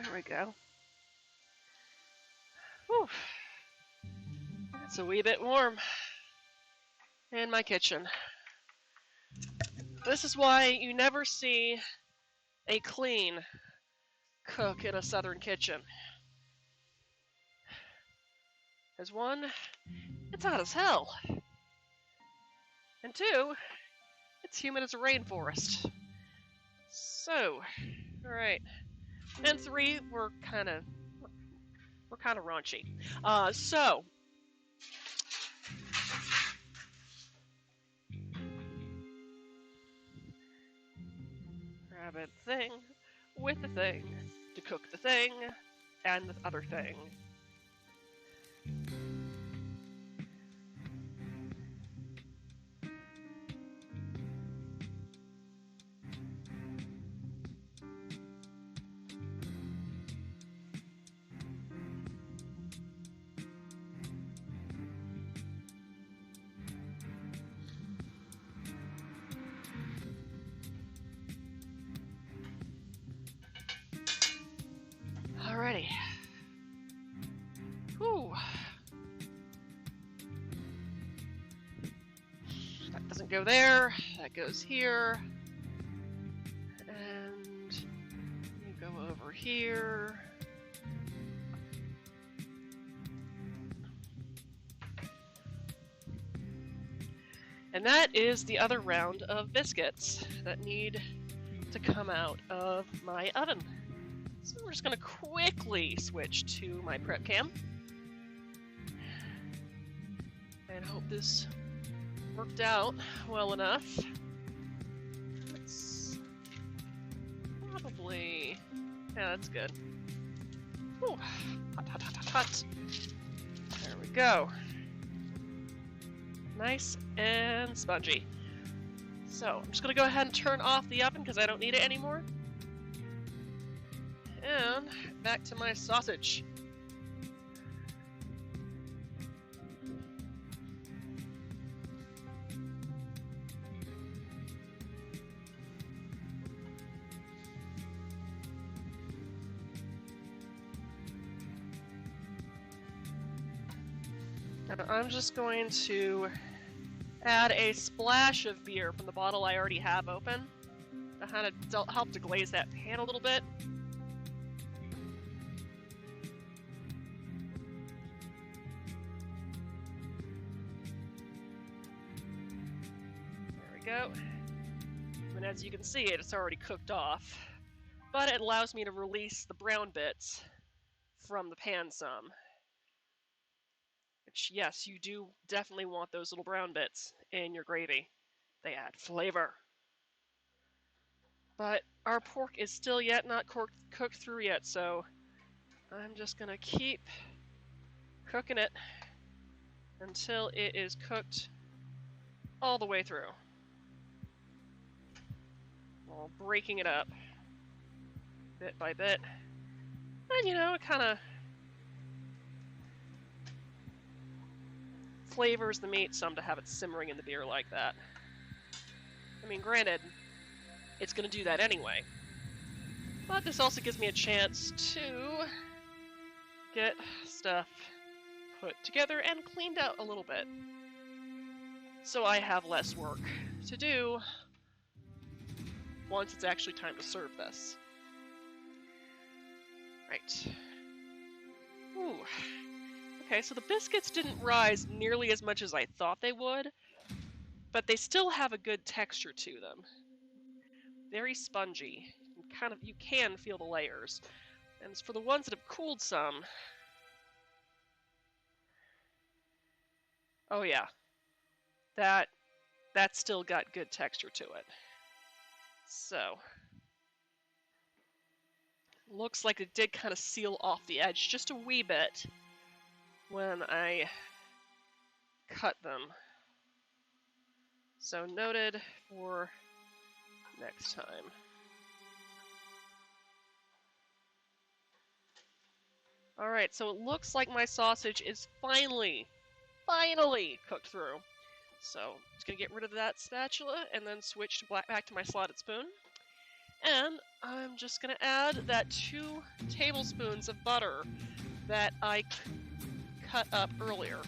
There we go. Whew. It's a wee bit warm in my kitchen. This is why you never see a clean cook in a southern kitchen. As one, it's hot as hell. And two, it's humid as a rainforest. So, all right. And three, we're kind of raunchy. So, grab a thing with the thing to cook the thing and the other thing. Alrighty. Whew. That doesn't go there. That goes here. And you go over here. And that is the other round of biscuits that need to come out of my oven. So we're just going to quickly switch to my prep cam. And hope this worked out well enough. Let's probably... yeah, that's good. Ooh, hot, hot, hot, hot, hot. There we go. Nice and spongy. So I'm just going to go ahead and turn off the oven because I don't need it anymore. And back to my sausage. Now I'm just going to add a splash of beer from the bottle I already have open to kind of help to glaze that pan a little bit. Go. And as you can see, it's already cooked off, but it allows me to release the brown bits from the pan some. Which, yes, you do definitely want those little brown bits in your gravy. They add flavor. But our pork is still yet not cooked through yet, so I'm just gonna keep cooking it until it is cooked all the way through. While breaking it up bit by bit. And you know, it kind of flavors the meat some to have it simmering in the beer like that. I mean, granted, it's going to do that anyway. But this also gives me a chance to get stuff put together and cleaned out a little bit. So I have less work to do once it's actually time to serve this. Right. Ooh. Okay, so the biscuits didn't rise nearly as much as I thought they would, but they still have a good texture to them. Very spongy. You can feel the layers. And as for the ones that have cooled some, oh yeah, that still got good texture to it. So, looks like it did kind of seal off the edge just a wee bit when I cut them. So noted for next time. Alright, so it looks like my sausage is finally cooked through. So I'm just going to get rid of that spatula and then switch back to my slotted spoon. And I'm just going to add that 2 tablespoons of butter that I cut up earlier.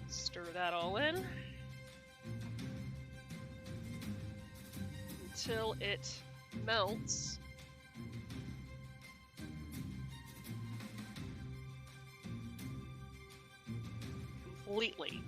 Stir that all in until it melts. Completely.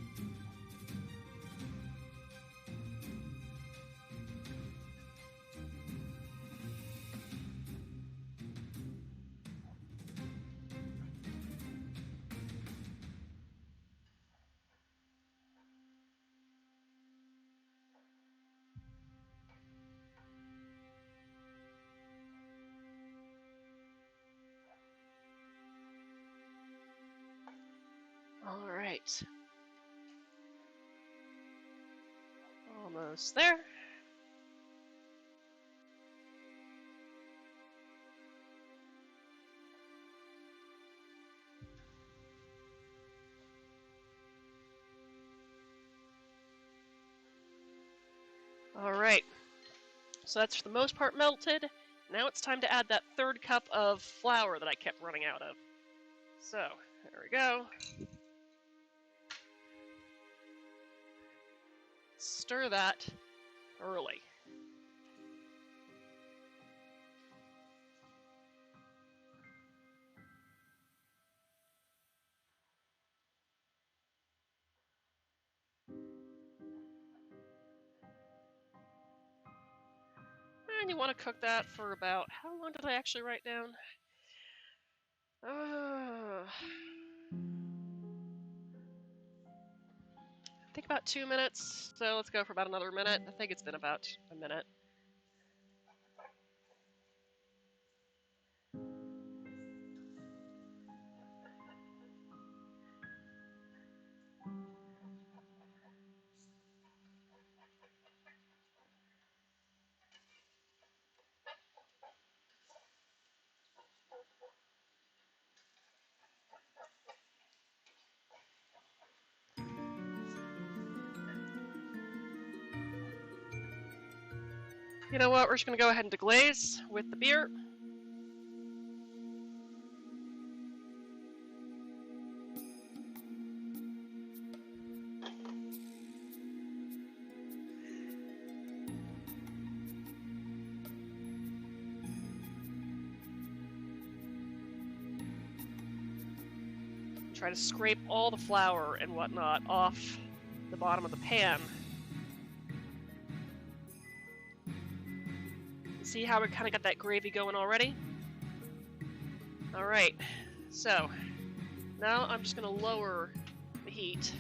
All right. Almost there. All right. So that's for the most part melted. Now it's time to add that 3rd cup of flour that I kept running out of. So, there we go. Stir that early. And you want to cook that for about, how long did I actually write down? I think about 2 minutes, so let's go for about another minute. I think it's been about a minute. You know what, we're just going to go ahead and deglaze with the beer. Try to scrape all the flour and whatnot off the bottom of the pan. See how we kind of got that gravy going already? Alright, so now I'm just going to lower the heat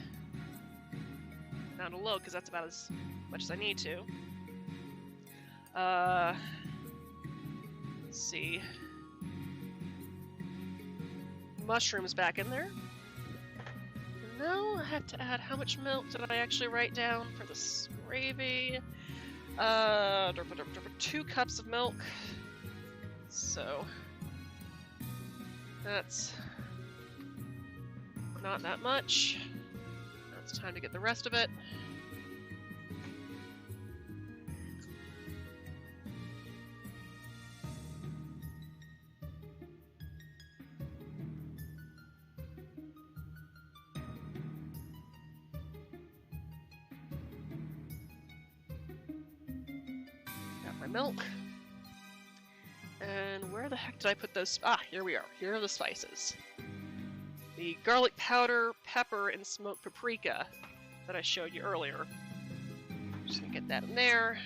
down to low because that's about as much as I need to. Let's see. Mushrooms back in there. Now I have to add, how much milk did I actually write down for this gravy? 2 cups of milk. So that's not that much. Now it's time to get the rest of it. My milk. And where the heck did I put those? Ah, here we are. Here are the spices. the garlic powder, pepper, and smoked paprika that I showed you earlier. Just gonna get that in there.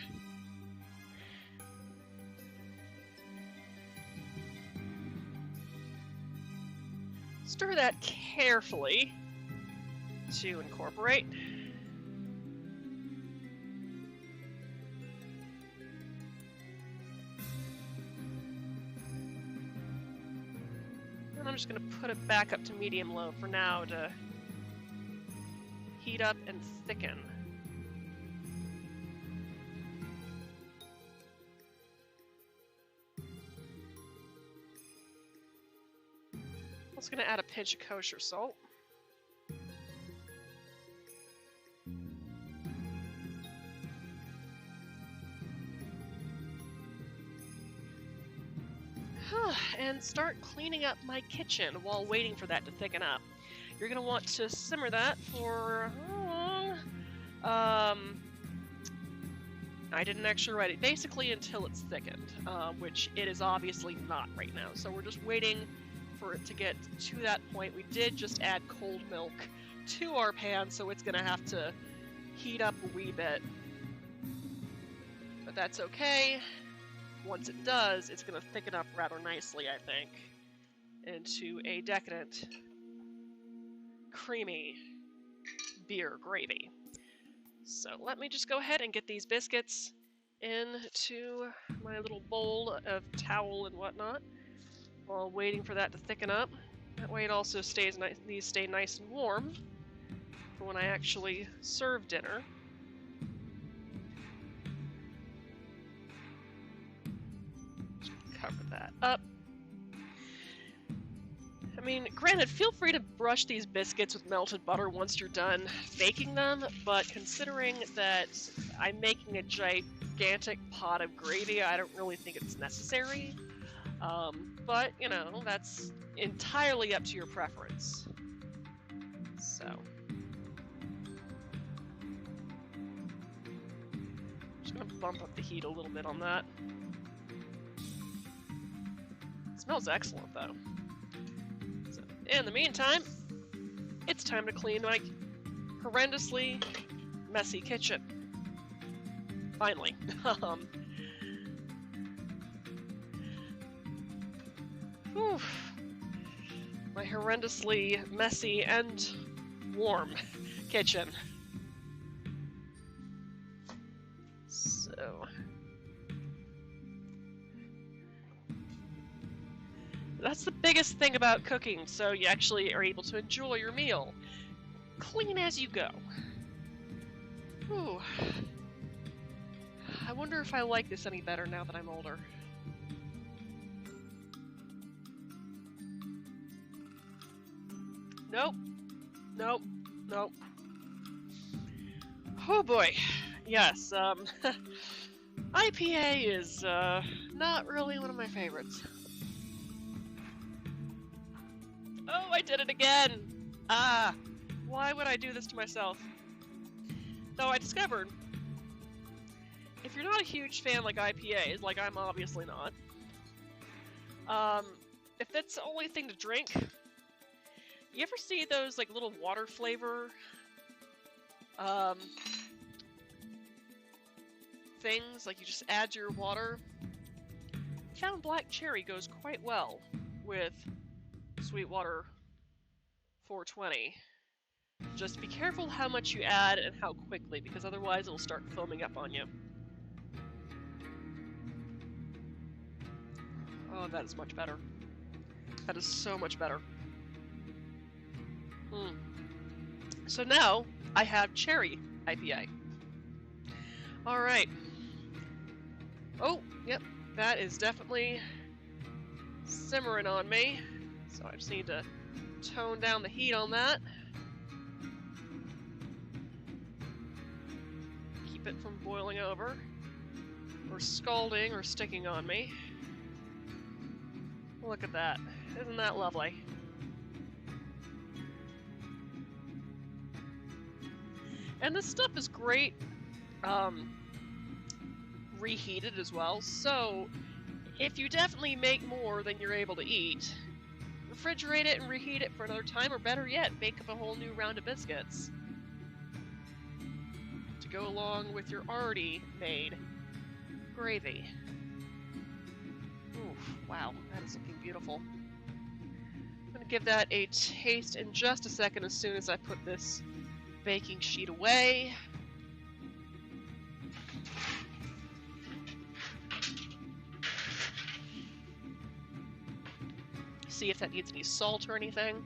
Stir that carefully to incorporate. And I'm just going to put it back up to medium-low for now to heat up and thicken. I'm also going to add a pinch of kosher salt. And start cleaning up my kitchen while waiting for that to thicken up. You're going to want to simmer that for... I didn't actually write it. Basically until it's thickened, which it is obviously not right now. So we're just waiting for it to get to that point. We did just add cold milk to our pan, so it's going to have to heat up a wee bit. But that's okay. Once it does, it's going to thicken up rather nicely, I think, into a decadent, creamy beer gravy. So let me just go ahead and get these biscuits into my little bowl of towel and whatnot while waiting for that to thicken up. That way it also stays nice. These stay nice and warm for when I actually serve dinner. Cover that up. I mean, granted, feel free to brush these biscuits with melted butter once you're done baking them, but considering that I'm making a gigantic pot of gravy, I don't really think it's necessary. But, you know, that's entirely up to your preference. So. Just gonna bump up the heat a little bit on that. Smells excellent, though. So, in the meantime, it's time to clean my horrendously messy kitchen. Finally. Whew. My horrendously messy and warm kitchen. So... that's the biggest thing about cooking, so you actually are able to enjoy your meal. Clean as you go. Ooh. I wonder if I like this any better now that I'm older. Nope. Nope. Nope. Oh boy. Yes, IPA is, not really one of my favorites. Oh, I did it again! Ah! Why would I do this to myself? Though I discovered, if you're not a huge fan like IPAs, like I'm obviously not, if that's the only thing to drink, you ever see those, like, little water flavor, things, like you just add to your water? I found black cherry goes quite well with Sweetwater 420. Just be careful how much you add and how quickly, because otherwise it'll start foaming up on you. Oh, that is much better. That is so much better. So now, I have cherry IPA. Alright. Oh, yep, that is definitely simmering on me. So I just need to tone down the heat on that. Keep it from boiling over, or scalding, or sticking on me. Look at that. Isn't that lovely? And this stuff is great reheated as well, so if you definitely make more than you're able to eat, refrigerate it and reheat it for another time, or better yet, bake up a whole new round of biscuits to go along with your already made gravy. Oof, wow, that is looking beautiful. I'm going to give that a taste in just a second as soon as I put this baking sheet away. See if that needs any salt or anything.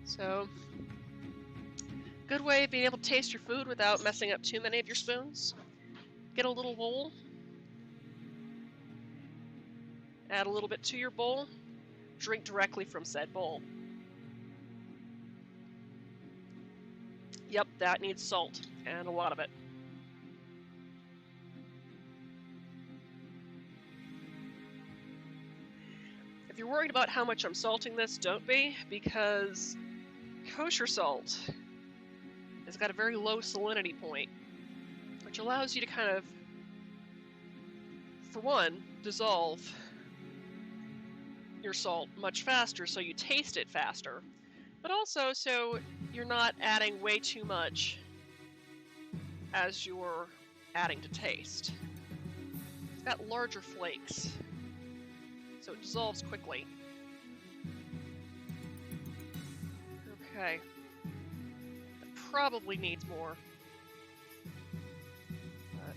So, good way of being able to taste your food without messing up too many of your spoons. Get a little bowl. Add a little bit to your bowl. Drink directly from said bowl. Yep, that needs salt, and a lot of it. If you're worried about how much I'm salting this, don't be, because kosher salt has got a very low salinity point, which allows you to kind of, for one, dissolve your salt much faster so you taste it faster, but also so you're not adding way too much as you're adding to taste. It's got larger flakes, so it dissolves quickly. Okay. It probably needs more. But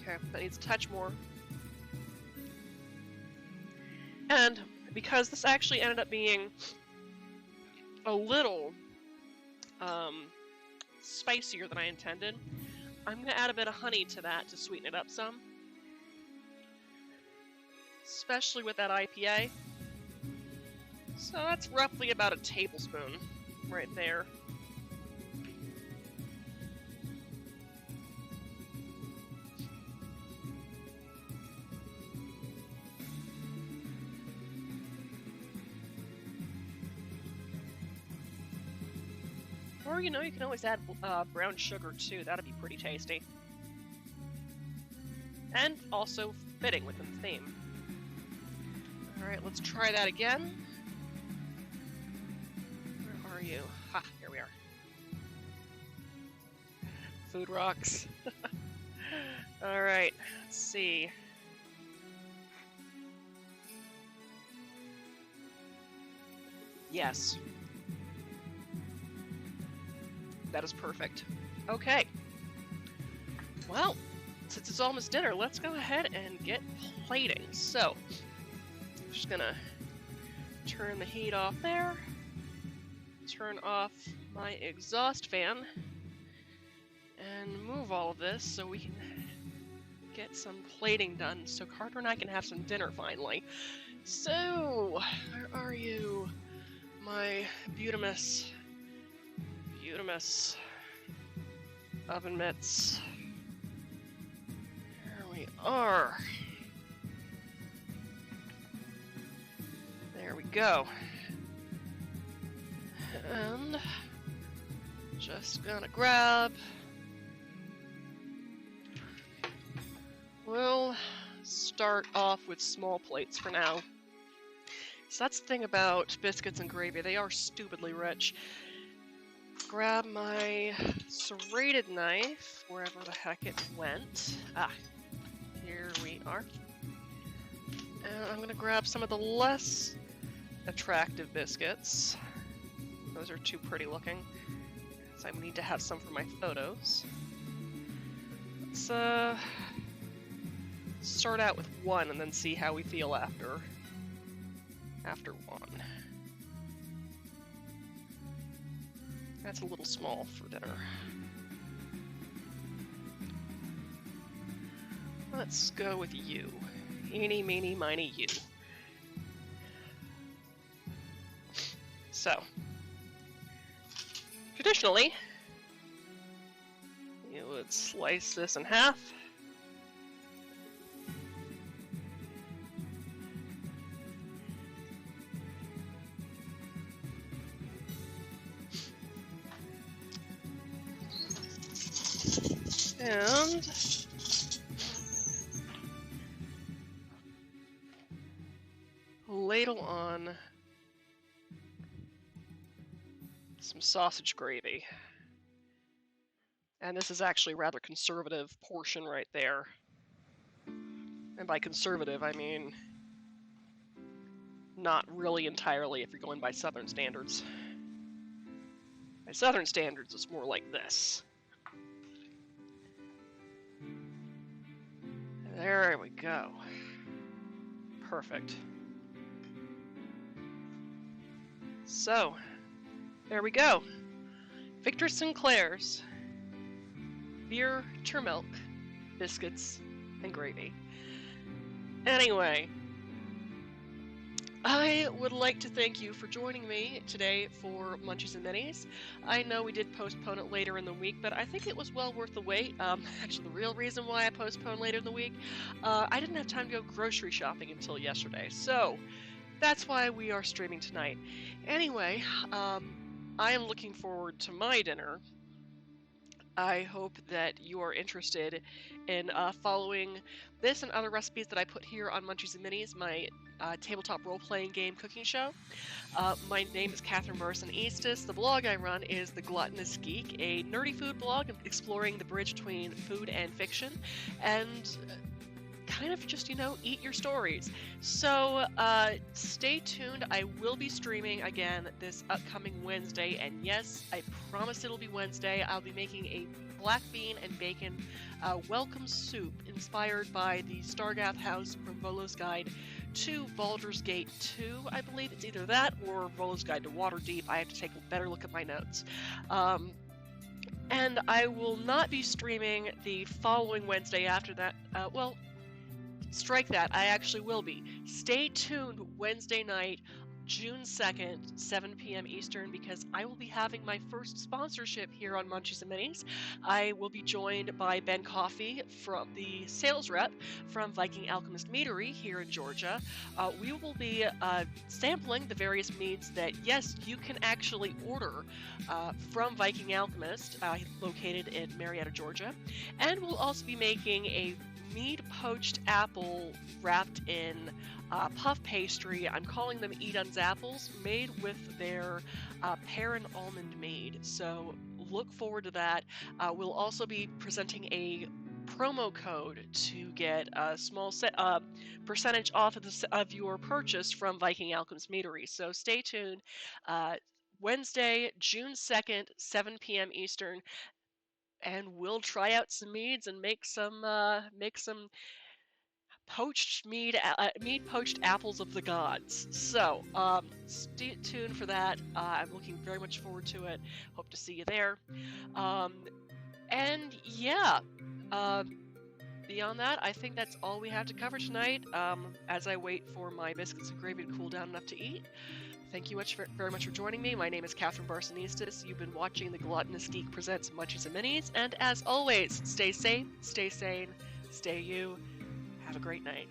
okay, that needs a touch more. And because this actually ended up being a little spicier than I intended, I'm going to add a bit of honey to that to sweeten it up some. Especially with that IPA. So that's roughly about a tablespoon right there. Or, you know, you can always add brown sugar, too. That'd be pretty tasty. And also fitting within the theme. Alright, let's try that again. Where are you? Ha, here we are. Food rocks. Alright, let's see. Yes. That is perfect. Okay. Well, since it's almost dinner, let's go ahead and get plating. So, I'm just gonna turn the heat off there. Turn off my exhaust fan. And move all of this so we can get some plating done so Carter and I can have some dinner finally. So, where are you? My Beautimus oven mitts. Here we are. There we go. And just gonna grab. We'll start off with small plates for now. So that's the thing about biscuits and gravy. They are stupidly rich. Grab my serrated knife, wherever the heck it went. Ah, here we are. And I'm gonna grab some of the less attractive biscuits. Those are too pretty looking, so I need to have some for my photos. Let's start out with one and then see how we feel after one. That's a little small for dinner. Let's go with you. Eeny, meeny, miny, you. So, traditionally, you would slice this in half. And ladle on some sausage gravy. And this is actually a rather conservative portion right there. And by conservative, I mean not really entirely if you're going by Southern standards. By Southern standards, it's more like this. There we go. Perfect. So, there we go. Victor Sinclair's beer, turmilk, biscuits, and gravy. Anyway, I would like to thank you for joining me today for Munchies and Minis. I know we did postpone it later in the week, but I think it was well worth the wait. Actually, the real reason why I postponed later in the week, I didn't have time to go grocery shopping until yesterday, so that's why we are streaming tonight. Anyway, I am looking forward to my dinner. I hope that you are interested in following this and other recipes that I put here on Munchies and Minis, my tabletop role-playing game cooking show. My name is Catherine Barson Eastis. The blog I run is The Gluttonous Geek, a nerdy food blog exploring the bridge between food and fiction, and kind of just, eat your stories. So stay tuned. I will be streaming again this upcoming Wednesday, and yes, I promise it'll be Wednesday. I'll be making a black bean and bacon welcome soup inspired by the Stargath House from Volo's Guide to Baldur's Gate 2. I believe it's either that or Volo's Guide to Waterdeep. I have to take a better look at my notes. And I will not be streaming the following Wednesday after that. Well, strike that. I actually will be. Stay tuned Wednesday night, June 2nd, 7 p.m. Eastern, because I will be having my first sponsorship here on Munchies and Minis. I will be joined by Ben Coffey, from the sales rep from Viking Alchemist Meadery here in Georgia. We will be sampling the various meads that, yes, you can actually order from Viking Alchemist, located in Marietta, Georgia. And we'll also be making a mead poached apple wrapped in puff pastry. I'm calling them Edun's apples, made with their pear and almond mead. So look forward to that. We'll also be presenting a promo code to get a small percentage off of your purchase from Viking Alchemist Meadery. So stay tuned. Wednesday, June 2nd, 7 p.m. Eastern. And we'll try out some meads and make some poached mead poached apples of the gods. So stay tuned for that. I'm looking very much forward to it. Hope to see you there. And yeah, beyond that, I think that's all we have to cover tonight. As I wait for my biscuits and gravy to cool down enough to eat. Thank you very much for joining me. My name is Catherine Barson Eastis. You've been watching The Gluttonous Geek Presents Munchies and Minis. And as always, stay safe, stay sane, stay you. Have a great night.